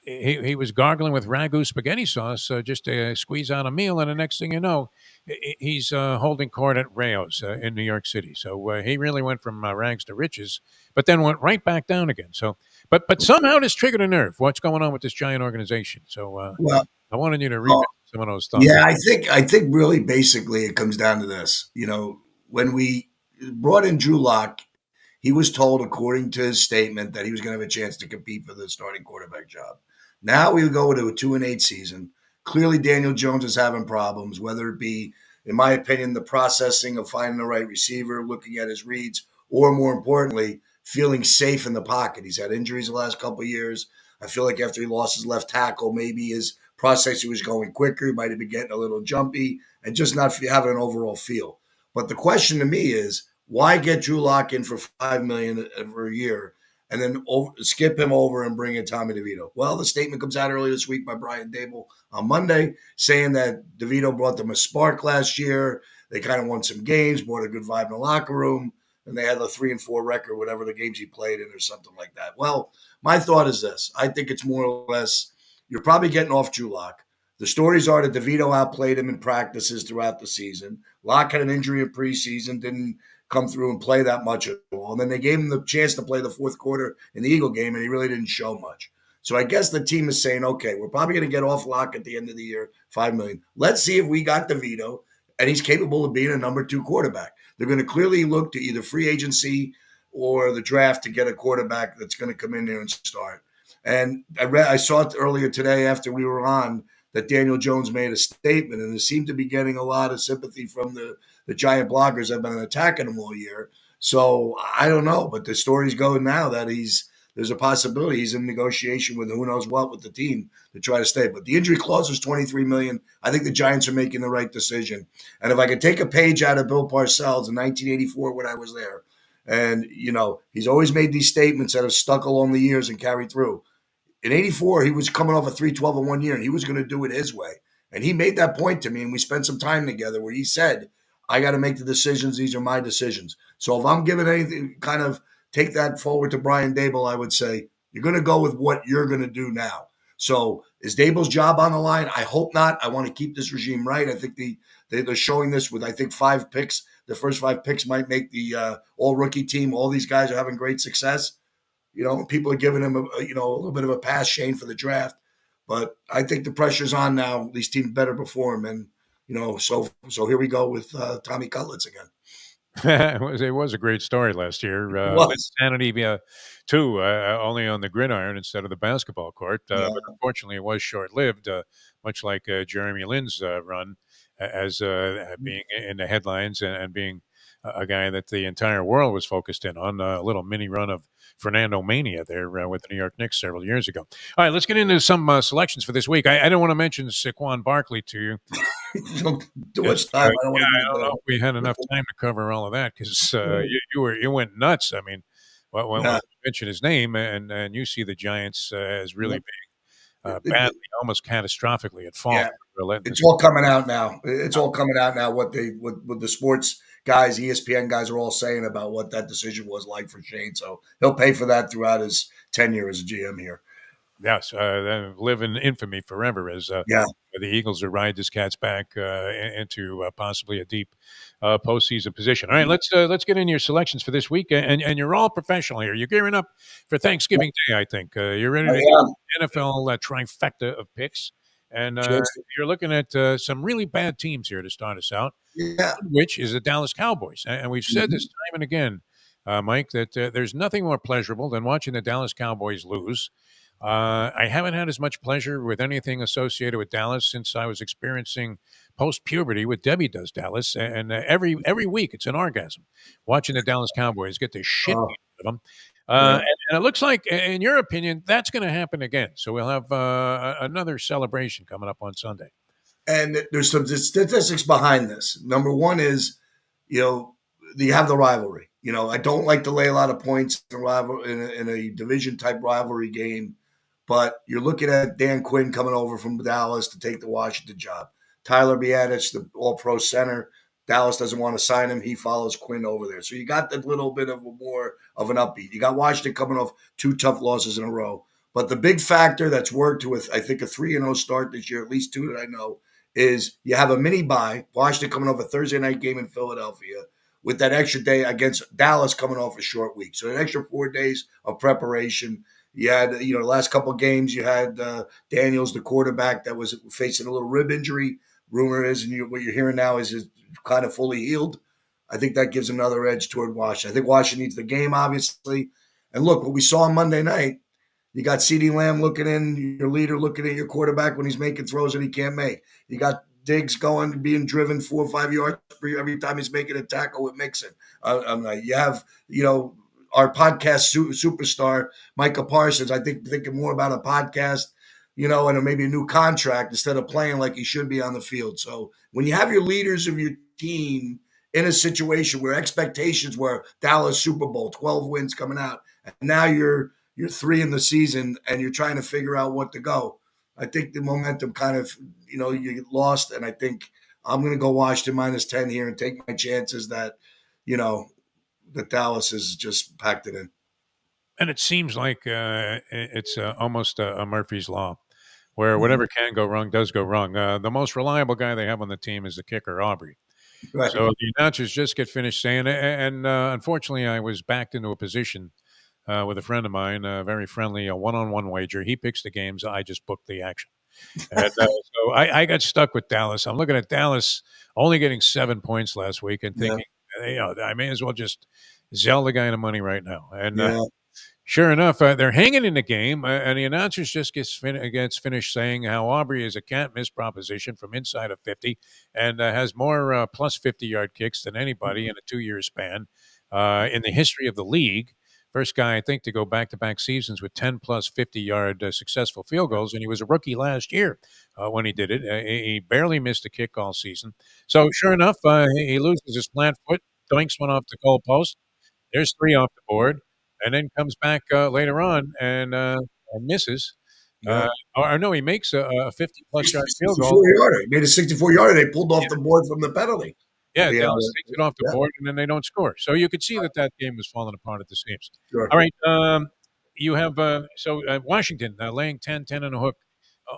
he was gargling with ragu spaghetti sauce just to squeeze out a meal, and the next thing you know, he's holding court at Rayo's in New York City. So he really went from rags to riches, but then went right back down again. So, but somehow this triggered a nerve. What's going on with this Giant organization? So I wanted you to read some of those thoughts. Yeah, I think really basically it comes down to this. You know, when we brought in Drew Lock, he was told, according to his statement, that he was going to have a chance to compete for the starting quarterback job. Now we go into a 2-8 season. Clearly, Daniel Jones is having problems, whether it be, in my opinion, the processing of finding the right receiver, looking at his reads, or more importantly, feeling safe in the pocket. He's had injuries the last couple of years. I feel like after he lost his left tackle, maybe his processing was going quicker. He might have been getting a little jumpy and just not having an overall feel. But the question to me is, why get Drew Lock in for $5 million every year and then skip him over and bring in Tommy DeVito? Well, the statement comes out earlier this week by Brian Dable on Monday saying that DeVito brought them a spark last year. They kind of won some games, brought a good vibe in the locker room, and they had a 3-4 record, whatever the games he played in or something like that. Well, my thought is this. I think it's more or less you're probably getting off Drew Lock. The stories are that DeVito outplayed him in practices throughout the season. Lock had an injury in preseason, didn't come through and play that much at all. And then they gave him the chance to play the fourth quarter in the Eagle game, and he really didn't show much. So I guess the team is saying, okay, we're probably going to get off Lock at the end of the year, $5 million. Let's see if we got DeVito, and he's capable of being a number 2 quarterback. They're going to clearly look to either free agency or the draft to get a quarterback that's going to come in there and start. And I saw it earlier today after we were on that Daniel Jones made a statement, and it seemed to be getting a lot of sympathy from the Giant bloggers that have been attacking him all year. So I don't know, but the stories go now that there's a possibility he's in negotiation with who knows what with the team to try to stay. But the injury clause was $23 million. I think the Giants are making the right decision. And if I could take a page out of Bill Parcells in 1984 when I was there, and, you know, he's always made these statements that have stuck along the years and carried through. In 84, he was coming off a 3-12 in 1 year, and he was going to do it his way. And he made that point to me, and we spent some time together where he said, I got to make the decisions. These are my decisions. So if I'm giving anything, kind of take that forward to Brian Dable, I would say, you're going to go with what you're going to do now. So is Dable's job on the line? I hope not. I want to keep this regime right. I think they're showing this with, I think, 5 picks. The first 5 picks might make the all-rookie team. All these guys are having great success. You know, people are giving him a little bit of a pass, Shane, for the draft. But I think the pressure's on now. These teams better perform. And, you know, so here we go with Tommy Cutlets again. It was a great story last year. Sanity too, only on the gridiron instead of the basketball court. Yeah. But unfortunately, it was short-lived, much like Jeremy Lin's run as being in the headlines and being a guy that the entire world was focused in on. A little mini run of Fernando Mania there with the New York Knicks several years ago. All right, let's get into some selections for this week. I don't want to mention Saquon Barkley to you. Don't too Yes, much time. I don't yeah, want I to don't know be if we had enough time to cover all of that because you went nuts. I mean, when yeah. you mention his name and you see the Giants as really being It- badly, almost catastrophically at fault yeah. for letting It's this. all coming out now. It's all coming out now. What the sports guys, ESPN guys, are all saying about what that decision was like for Shane. So he'll pay for that throughout his tenure as a GM here. Yes, live in infamy forever as Yeah. the Eagles are ride this cat's back into possibly a deep postseason position. All right, let's get into your selections for this week, and you're all professional here. You're gearing up for Thanksgiving Day, I think. You're ready I to get am. NFL trifecta of picks, and Chance you're looking at some really bad teams here to start us out. yeah. One of which is the Dallas Cowboys, and we've said this time and again, Mike, that there's nothing more pleasurable than watching the Dallas Cowboys lose. I haven't had as much pleasure with anything associated with Dallas since I was experiencing post puberty with Debbie Does Dallas, and every week it's an orgasm watching the Dallas Cowboys get the shit Oh, beat out of them. yeah. And it looks like, in your opinion, that's going to happen again. So we'll have another celebration coming up on Sunday. And there's some statistics behind this. Number one is, you know, you have the rivalry. You know, I don't like to lay a lot of points in a division type rivalry game, but you're looking at Dan Quinn coming over from Dallas to take the Washington job. Tyler Biadasz, the All Pro center, Dallas doesn't want to sign him. He follows Quinn over there, so you got that little bit of more of an upbeat. You got Washington coming off 2 tough losses in a row, but the big factor that's worked with, I think, a 3-0 start this year, at least 2 that I know, is you have a mini bye. Washington coming off a Thursday night game in Philadelphia with that extra day against Dallas coming off a short week. So an extra 4 days of preparation. You had, the last couple of games, you had Daniels, the quarterback, that was facing a little rib injury. Rumor is, and what you're hearing now is kind of fully healed. I think that gives another edge toward Washington. I think Washington needs the game, obviously. And look, what we saw on Monday night, you got CeeDee Lamb looking in, your leader looking at your quarterback when he's making throws that he can't make. You got Diggs going, being driven 4 or 5 yards every time he's making a tackle with Mixon. You have, our podcast superstar, Micah Parsons, I think, thinking more about a podcast, and maybe a new contract instead of playing like he should be on the field. So when you have your leaders of your team in a situation where expectations were Dallas Super Bowl, 12 wins coming out, and now you're 3 in the season and you're trying to figure out what to go. I think the momentum kind of, you get lost. And I think I'm going to go Washington -10 here and take my chances that, that Dallas is just packed it in. And it seems like it's almost a Murphy's Law, where whatever can go wrong does go wrong. The most reliable guy they have on the team is the kicker, Aubrey. Right. So the announcers just get finished saying it. And unfortunately, I was backed into a position with a friend of mine, very friendly, a one-on-one wager. He picks the games. I just booked the action. And so I got stuck with Dallas. I'm looking at Dallas only getting 7 points last week and thinking, I may as well just sell the guy the money right now. And sure enough, they're hanging in the game, and the announcers just gets finished saying how Aubrey is a can't miss proposition from inside of 50 and has more plus 50-yard kicks than anybody in a 2-year span in the history of the league. First guy, I think, to go back-to-back seasons with 10 plus 50-yard successful field goals, and he was a rookie last year when he did it. He barely missed a kick all season. So sure enough, he loses his plant foot, doinks one off the goalpost. There's 3 off the board, and then comes back later on and misses. Or no, he makes a 50-plus yard field goal. 64-yarder. He made a 64-yarder. They pulled off the board from the penalty. Yeah, Dallas takes it off the board, and then they don't score. So you could see that game was falling apart at the seams. Sure. All right, you have Washington laying 10 and a hook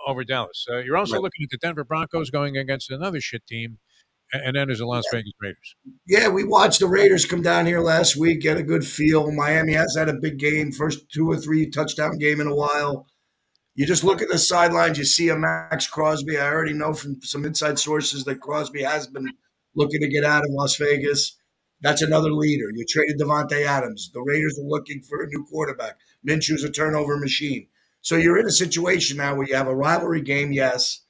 over Dallas. You're also looking at the Denver Broncos going against another shit team, and then there's the Las Vegas Raiders. Yeah, we watched the Raiders come down here last week, get a good feel. Miami has had a big game, first 2 or 3 touchdown game in a while. You just look at the sidelines, you see a Max Crosby. I already know from some inside sources that Crosby has been looking to get out of Las Vegas. That's another leader. You traded Devontae Adams. The Raiders are looking for a new quarterback. Minshew's a turnover machine. So you're in a situation now where you have a rivalry game, yes,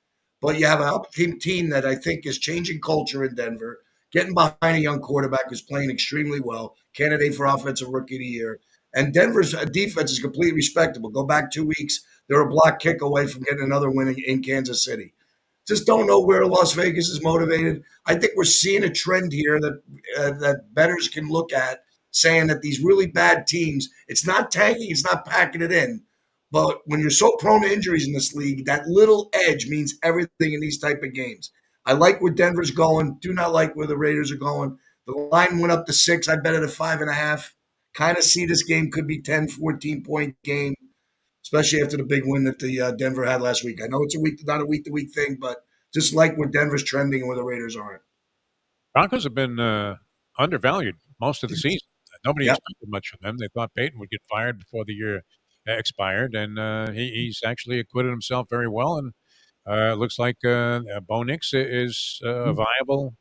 but you have a team that I think is changing culture in Denver, getting behind a young quarterback who's playing extremely well, candidate for offensive rookie of the year. And Denver's defense is completely respectable. Go back 2 weeks, they're a block kick away from getting another win in Kansas City. Just don't know where Las Vegas is motivated. I think we're seeing a trend here that bettors can look at, saying that these really bad teams, it's not tanking, it's not packing it in. But when you're so prone to injuries in this league, that little edge means everything in these type of games. I like where Denver's going. Do not like where the Raiders are going. The line went up to 6. I bet it at 5.5. Kind of see this game could be 10, 14-point game, especially after the big win that the Denver had last week. I know it's not a week to week thing, but just like where Denver's trending and where the Raiders aren't. Broncos have been undervalued most of the season. Nobody Yep. expected much from them. They thought Peyton would get fired before the year expired, and he's actually acquitted himself very well. And it looks like Bo Nix is a viable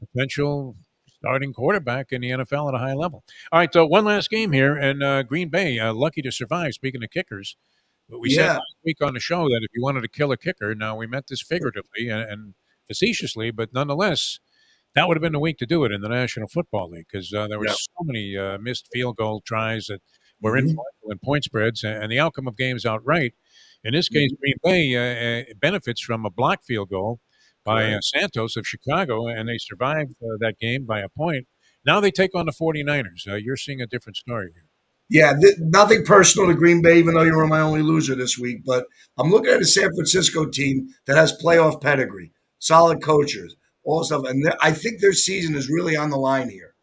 potential starting quarterback in the NFL at a high level. All right, one last game here, and Green Bay lucky to survive. Speaking of kickers, but we said Yeah. last week on the show that if you wanted to kill a kicker, now we meant this figuratively and facetiously, but nonetheless, that would have been the week to do it in the National Football League because there were Yeah. so many missed field goal tries that were Mhm. influential in point spreads and the outcome of games outright. In this case, Green Bay benefits from a block field goal by Correct. Santos of Chicago, and they survived that game by a point. Now they take on the 49ers. You're seeing a different story here. Yeah, nothing personal to Green Bay, even though you were my only loser this week. But I'm looking at a San Francisco team that has playoff pedigree, solid coaches, all stuff, and I think their season is really on the line here.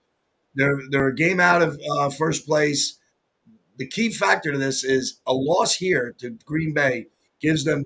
They're a game out of first place. The key factor to this is a loss here to Green Bay gives them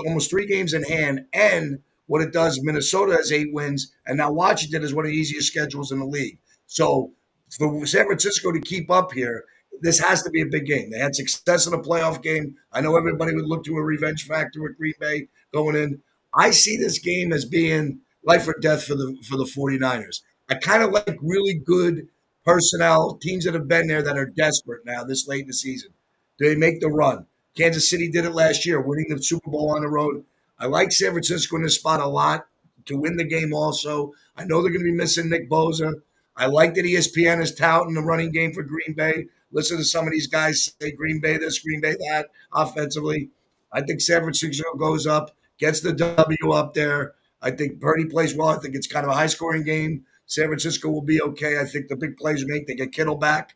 almost 3 games in hand. And what it does, Minnesota has 8 wins, and now Washington is one of the easiest schedules in the league. So for San Francisco to keep up here, this has to be a big game. They had success in a playoff game. I know everybody would look to a revenge factor with Green Bay going in. I see this game as being life or death for the 49ers. I kind of like really good personnel, teams that have been there that are desperate now this late in the season. Do they make the run? Kansas City did it last year, winning the Super Bowl on the road. I like San Francisco in this spot a lot to win the game also. I know they're going to be missing Nick Bosa. I like that ESPN is touting the running game for Green Bay. Listen to some of these guys say Green Bay this, Green Bay that offensively. I think San Francisco goes up, gets the W up there. I think Purdy plays well. I think it's kind of a high scoring game. San Francisco will be okay. I think the big plays make. They get Kittle back.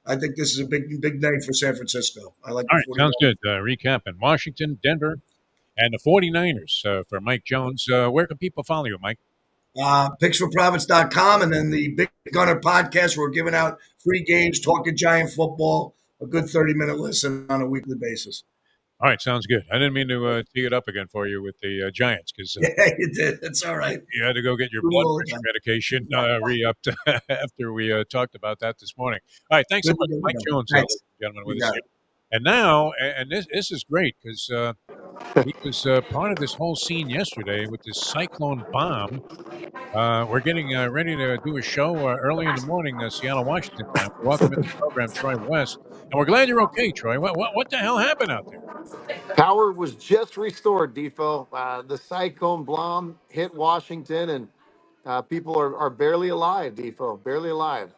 I think this is a big night for San Francisco. I like All the right, 49ers. sounds good. Recapping Washington, Denver, and the 49ers for Mike Jones. Where can people follow you, Mike? Picksforprofits.com and then the Big Gunner podcast. We're giving out free games, talking Giant football, a good 30-minute listen on a weekly basis. All right, sounds good. I didn't mean to tee it up again for you with the Giants because Yeah, you did. It's all right. you had to go get your Do it blood all the pressure time. medication re-upped after we talked about that this morning. All right, thanks so Good much, to Mike go. Jones, Thanks. gentlemen, You with us got here. it. And now, and this is great because he was part of this whole scene yesterday with this cyclone bomb. We're getting ready to do a show early in the morning, Seattle, Washington time. We welcome into the program Troy West, and we're glad you're okay, Troy. What the hell happened out there? Power was just restored, Defo. The cyclone Blom hit Washington, and people are barely alive, Defo. Barely alive.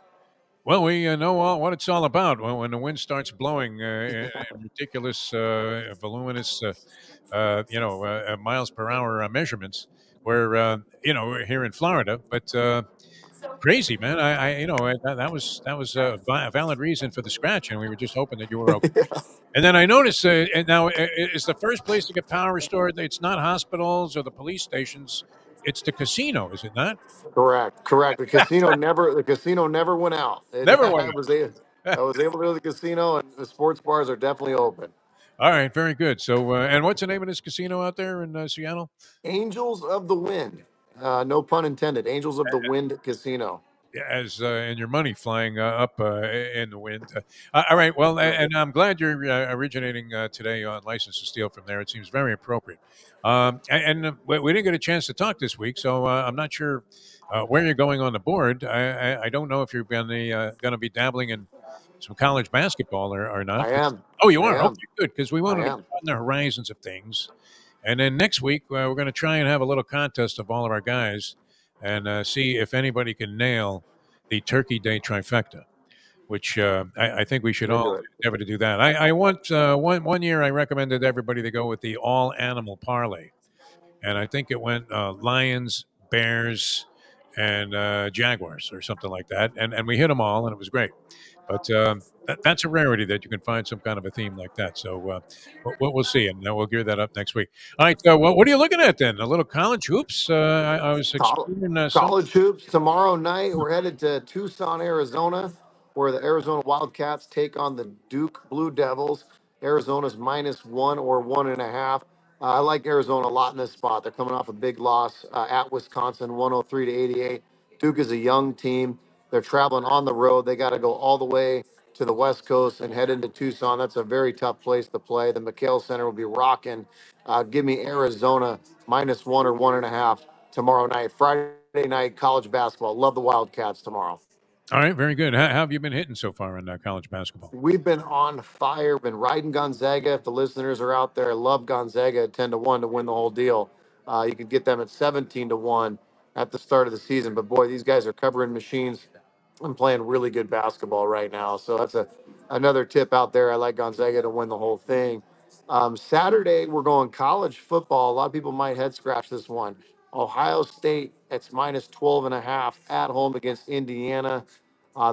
Well, we know what it's all about when the wind starts blowing in ridiculous, voluminous, miles per hour measurements. We're here in Florida, but crazy, man. That was a valid reason for the scratch, and we were just hoping that you were okay. And then I noticed, and now it's the first place to get power restored. It's not hospitals or the police stations; it's the casino, is it not? Correct. The casino never went out. Never I went. was able to go to the casino, and the sports bars are definitely open. All right, very good. So, and what's the name of this casino out there in Seattle? Angels of the Wind. No pun intended. Angels of the Wind Casino. and your money flying up in the wind. All right. Well, and I'm glad you're originating today on License to Steal from there. It seems very appropriate. We didn't get a chance to talk this week, so I'm not sure where you're going on the board. I don't know if you're going to be dabbling in some college basketball or not. I am. Oh, you I are? Okay, am. good, because we I wanted to am. broaden the horizons of things. And then next week, we're going to try and have a little contest of all of our guys and see if anybody can nail the Turkey Day trifecta, which I think we should I'm into all it. endeavor to do that. I want one year I recommended everybody to go with the all animal parlay, and I think it went Lions, Bears, and Jaguars or something like that, and we hit them all, and it was great. But that's a rarity that you can find some kind of a theme like that. So we'll see, and we'll gear that up next week. All right, what are you looking at then? A little college hoops? I was Col- exploring some. College hoops tomorrow night. We're headed to Tucson, Arizona, where the Arizona Wildcats take on the Duke Blue Devils. Arizona's -1 or 1.5. I like Arizona a lot in this spot. They're coming off a big loss at Wisconsin, 103 to 88. Duke is a young team. They're traveling on the road. They got to go all the way to the West Coast and head into Tucson. That's a very tough place to play. The McHale Center will be rocking. Give me Arizona -1 or 1.5 tomorrow night. Friday night college basketball. Love the Wildcats tomorrow. All right, very good. How have you been hitting so far in college basketball? We've been on fire, been riding Gonzaga. If the listeners are out there, I love Gonzaga at 10 to 1 to win the whole deal. You can get them at 17 to 1 at the start of the season. But boy, these guys are covering machines and playing really good basketball right now. So that's another tip out there. I like Gonzaga to win the whole thing. Saturday, we're going college football. A lot of people might head scratch this one. Ohio State, it's -12.5 at home against Indiana.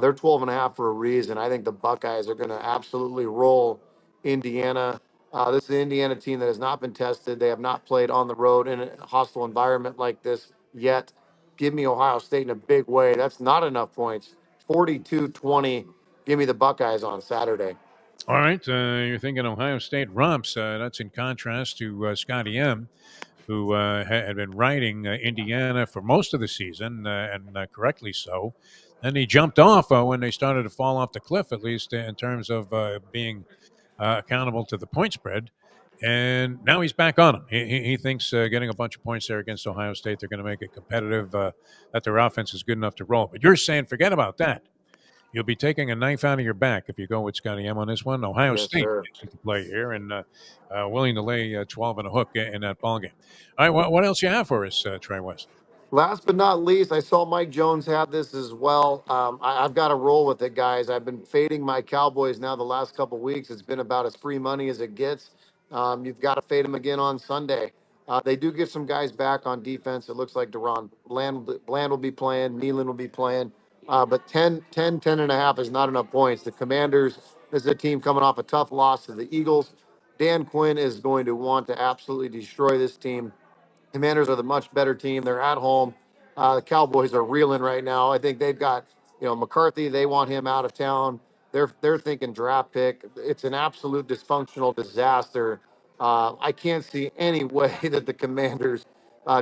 They're 12.5 for a reason. I think the Buckeyes are going to absolutely roll Indiana. This is an Indiana team that has not been tested. They have not played on the road in a hostile environment like this yet. Give me Ohio State in a big way. That's not enough points. 42-20. Give me the Buckeyes on Saturday. All right, you're thinking Ohio State romps. That's in contrast to Scotty M, who had been riding Indiana for most of the season, and correctly so. Then he jumped off when they started to fall off the cliff, at least in terms of being accountable to the point spread. And now he's back on them. He thinks getting a bunch of points there against Ohio State, they're going to make it competitive, that their offense is good enough to roll. But you're saying forget about that. You'll be taking a knife out of your back if you go with Scotty M on this one. Ohio Yes, State sir. is to play here and willing to lay 12 and a hook in that ball game. All right, what else you have for us, Trey West? Last but not least, I saw Mike Jones have this as well. I've got to roll with it, guys. I've been fading my Cowboys now the last couple weeks. It's been about as free money as it gets. You've got to fade them again on Sunday. They do get some guys back on defense. It looks like Bland will be playing, Nealon will be playing. But 10.5 is not enough points. The Commanders, this is a team coming off a tough loss to the Eagles. Dan Quinn is going to want to absolutely destroy this team. Commanders are the much better team. They're at home. The Cowboys are reeling right now. I think they've got, McCarthy. They want him out of town. They're thinking draft pick. It's an absolute dysfunctional disaster. I can't see any way that the Commanders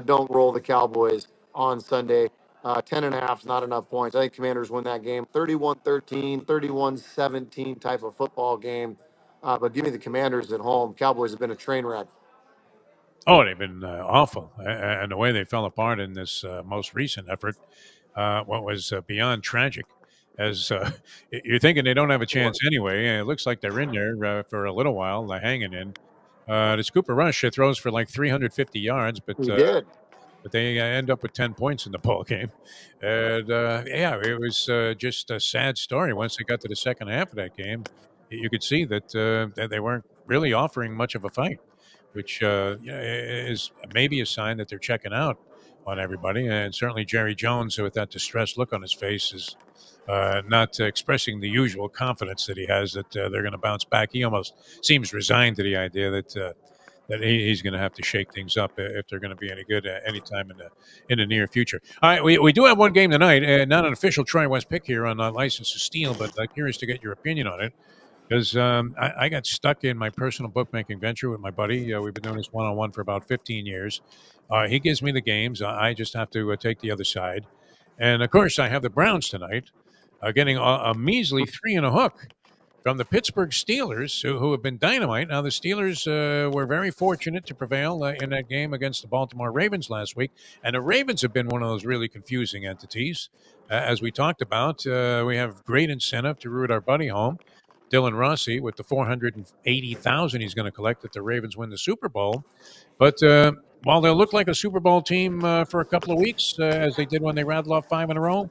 don't roll the Cowboys on Sunday. 10.5 is not enough points. I think Commanders win that game. 31-13, 31-17 type of football game. But give me the Commanders at home. Cowboys have been a train wreck. Oh, they've been awful, and the way they fell apart in this most recent effort, what was beyond tragic. As you're thinking they don't have a chance anyway, and it looks like they're in there for a little while, hanging in. This Cooper Rush throws for like 350 yards, He did. but they end up with 10 points in the ball game. And yeah, it was just a sad story. Once they got to the second half of that game, you could see that they weren't really offering much of a fight, which is maybe a sign that they're checking out on everybody. And certainly Jerry Jones, with that distressed look on his face, is not expressing the usual confidence that he has that they're going to bounce back. He almost seems resigned to the idea that he's going to have to shake things up if they're going to be any good anytime in the near future. All right, we do have one game tonight, not an official Troy West pick here on License to Steal, but curious to get your opinion on it because I got stuck in my personal bookmaking venture with my buddy. We've been doing this one-on-one for about 15 years. He gives me the games. I just have to take the other side. And of course, I have the Browns tonight, getting a measly 3 and a hook from the Pittsburgh Steelers, who have been dynamite. Now, the Steelers were very fortunate to prevail in that game against the Baltimore Ravens last week. And the Ravens have been one of those really confusing entities. As we talked about, we have great incentive to root our buddy home, Dylan Rossi, with the 480,000 he's going to collect if the Ravens win the Super Bowl. But while they'll look like a Super Bowl team for a couple of weeks, as they did when they rattled off 5 in a row,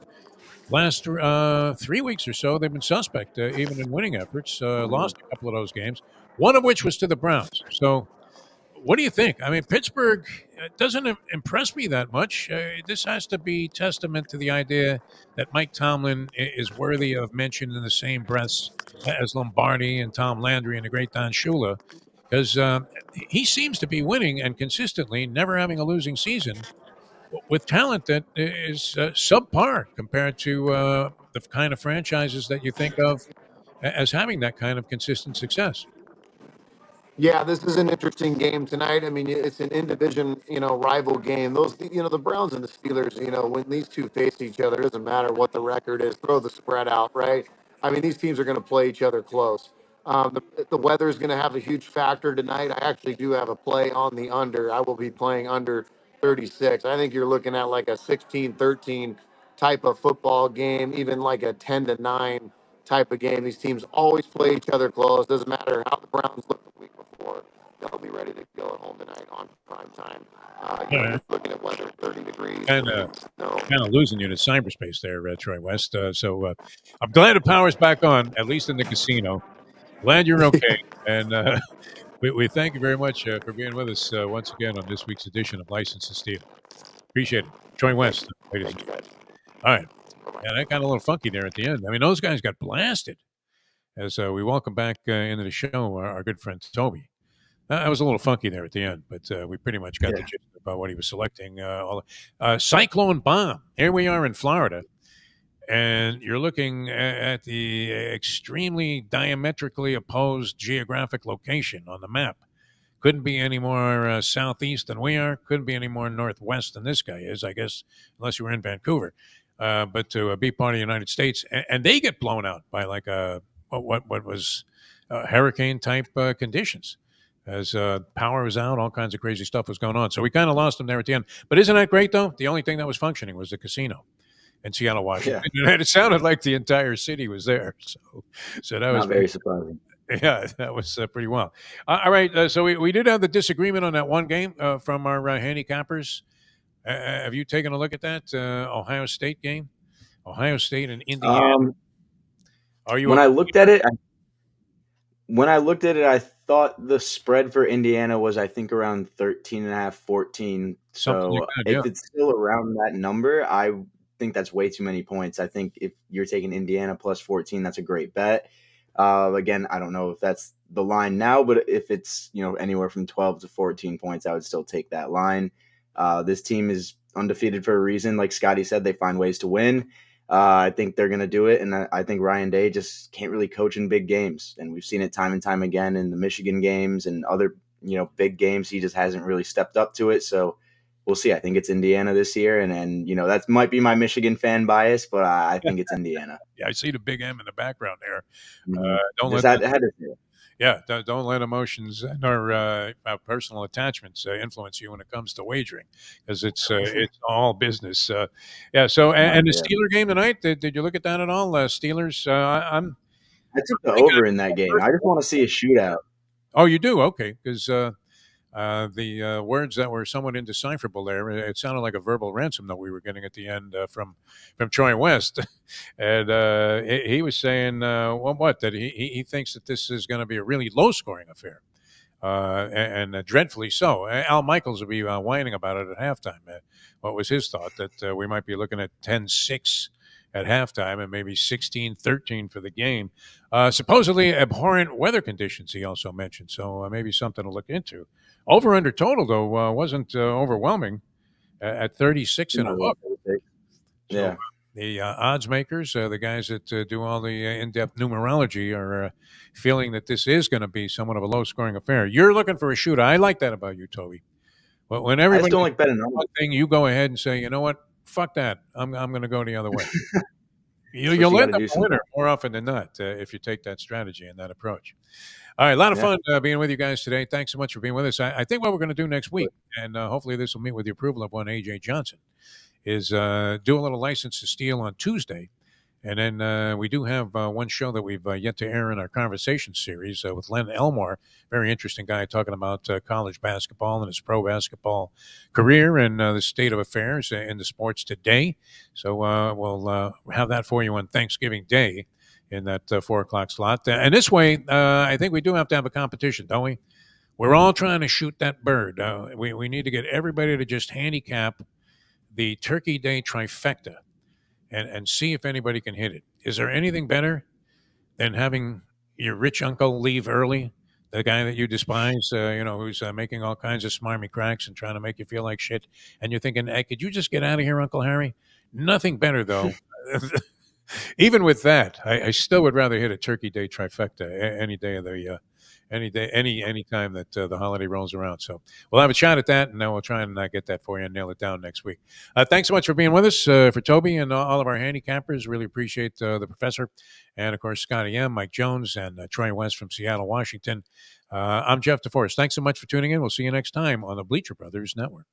last 3 weeks or so, they've been suspect, even in winning efforts. Lost a couple of those games, one of which was to the Browns. So, what do you think? I mean, Pittsburgh doesn't impress me that much. This has to be testament to the idea that Mike Tomlin is worthy of mention in the same breaths as Lombardi and Tom Landry and the great Don Shula, because he seems to be winning and consistently, never having a losing season with talent that is subpar compared to the kind of franchises that you think of as having that kind of consistent success. Yeah, this is an interesting game tonight. I mean, it's an in-division, rival game. Those, the Browns and the Steelers, when these two face each other, it doesn't matter what the record is. Throw the spread out, right? I mean, these teams are going to play each other close. The weather is going to have a huge factor tonight. I actually do have a play on the under. I will be playing under 36. I think you're looking at like a 16-13 type of football game, even like a 10-9 type of game. These teams always play each other close. Doesn't matter how the Browns look the week before. They'll be ready to go at home tonight on prime time. You're looking at weather, 30 degrees. And kind of losing you to cyberspace there, Troy West. So I'm glad the power's back on, at least in the casino. Glad you're okay. And we thank you very much for being with us once again on this week's edition of License to Steal. Appreciate it. Troy West, ladies and gentlemen. All right. Yeah, that got a little funky there at the end. I mean, those guys got blasted as we welcome back into the show our good friend Toby. That was a little funky there at the end, but we pretty much got the gist about what he was selecting. Cyclone Bomb. Here we are in Florida, and you're looking at the extremely diametrically opposed geographic location on the map. Couldn't be any more southeast than we are. Couldn't be any more northwest than this guy is, I guess, unless you were in Vancouver. But to be part of the United States, and they get blown out by like what was hurricane type conditions, as power was out, all kinds of crazy stuff was going on. So we kind of lost them there at the end. But isn't that great though? The only thing that was functioning was the casino in Seattle, Washington, and it sounded like the entire city was there. So that was not very surprising. Yeah, that was pretty wild. All right, so we did have the disagreement on that one game from our handicappers. Have you taken a look at that Ohio State game? Ohio State and Indiana. Are you? When I looked at it, I thought the spread for Indiana was, I think, around 13.5, 14. So like that, if it's still around that number, I think that's way too many points. I think if you're taking Indiana plus 14, that's a great bet. Again, I don't know if that's the line now, but if it's anywhere from 12 to 14 points, I would still take that line. This team is undefeated for a reason. Like Scotty said, they find ways to win. I think they're going to do it, and I think Ryan Day just can't really coach in big games, and we've seen it time and time again in the Michigan games and other big games. He just hasn't really stepped up to it, so we'll see. I think it's Indiana this year, and that might be my Michigan fan bias, but I think it's Indiana. Yeah, I see the big M in the background there. Don't let emotions nor personal attachments influence you when it comes to wagering, because it's all business. So and the Steeler game tonight. Did you look at that at all? Steelers. I took the over in that game. I just want to see a shootout. Oh, you do? Okay, because the words that were somewhat indecipherable there, it sounded like a verbal ransom that we were getting at the end from Troy West. And he was saying, that he thinks that this is going to be a really low-scoring affair, and dreadfully so. Al Michaels will be whining about it at halftime. What was his thought? That we might be looking at 10-6 at halftime and maybe 16-13 for the game. Supposedly abhorrent weather conditions, he also mentioned, so maybe something to look into. Over-under total, though, wasn't overwhelming at 36.5. Yeah. The odds makers, the guys that do all the in-depth numerology, are feeling that this is going to be somewhat of a low-scoring affair. You're looking for a shooter. I like that about you, Toby. But when everybody don't like betting on one thing, you go ahead and say, you know what? fuck that. I'm going to go the other way. That's what You'll you got end to up do a winner sometimes. more often than not if you take that strategy and that approach. All right, a lot of Yeah. fun being with you guys today. Thanks so much for being with us. I think what we're going to do next week, and hopefully this will meet with the approval of one AJ Johnson, is do a little license to steal on Tuesday. And then we do have one show that we've yet to air in our conversation series with Len Elmore, very interesting guy talking about college basketball and his pro basketball career and the state of affairs in the sports today. So we'll have that for you on Thanksgiving Day in that 4 o'clock slot. And this way, I think we do have to have a competition, don't we? We're all trying to shoot that bird. We need to get everybody to just handicap the Turkey Day trifecta and see if anybody can hit it. Is there anything better than having your rich uncle leave early? The guy that you despise, who's making all kinds of smarmy cracks and trying to make you feel like shit. And you're thinking, hey, could you just get out of here, Uncle Harry? Nothing better, though. Even with that, I still would rather hit a Turkey Day trifecta any day of the any day, any time that the holiday rolls around. So we'll have a shot at that, and then we'll try and get that for you and nail it down next week. Thanks so much for being with us, for Toby and all of our handicappers. Really appreciate the professor, and of course Scotty M, Mike Jones, and Troy West from Seattle, Washington. I'm Jeff DeForest. Thanks so much for tuning in. We'll see you next time on the Bleacher Brothers Network.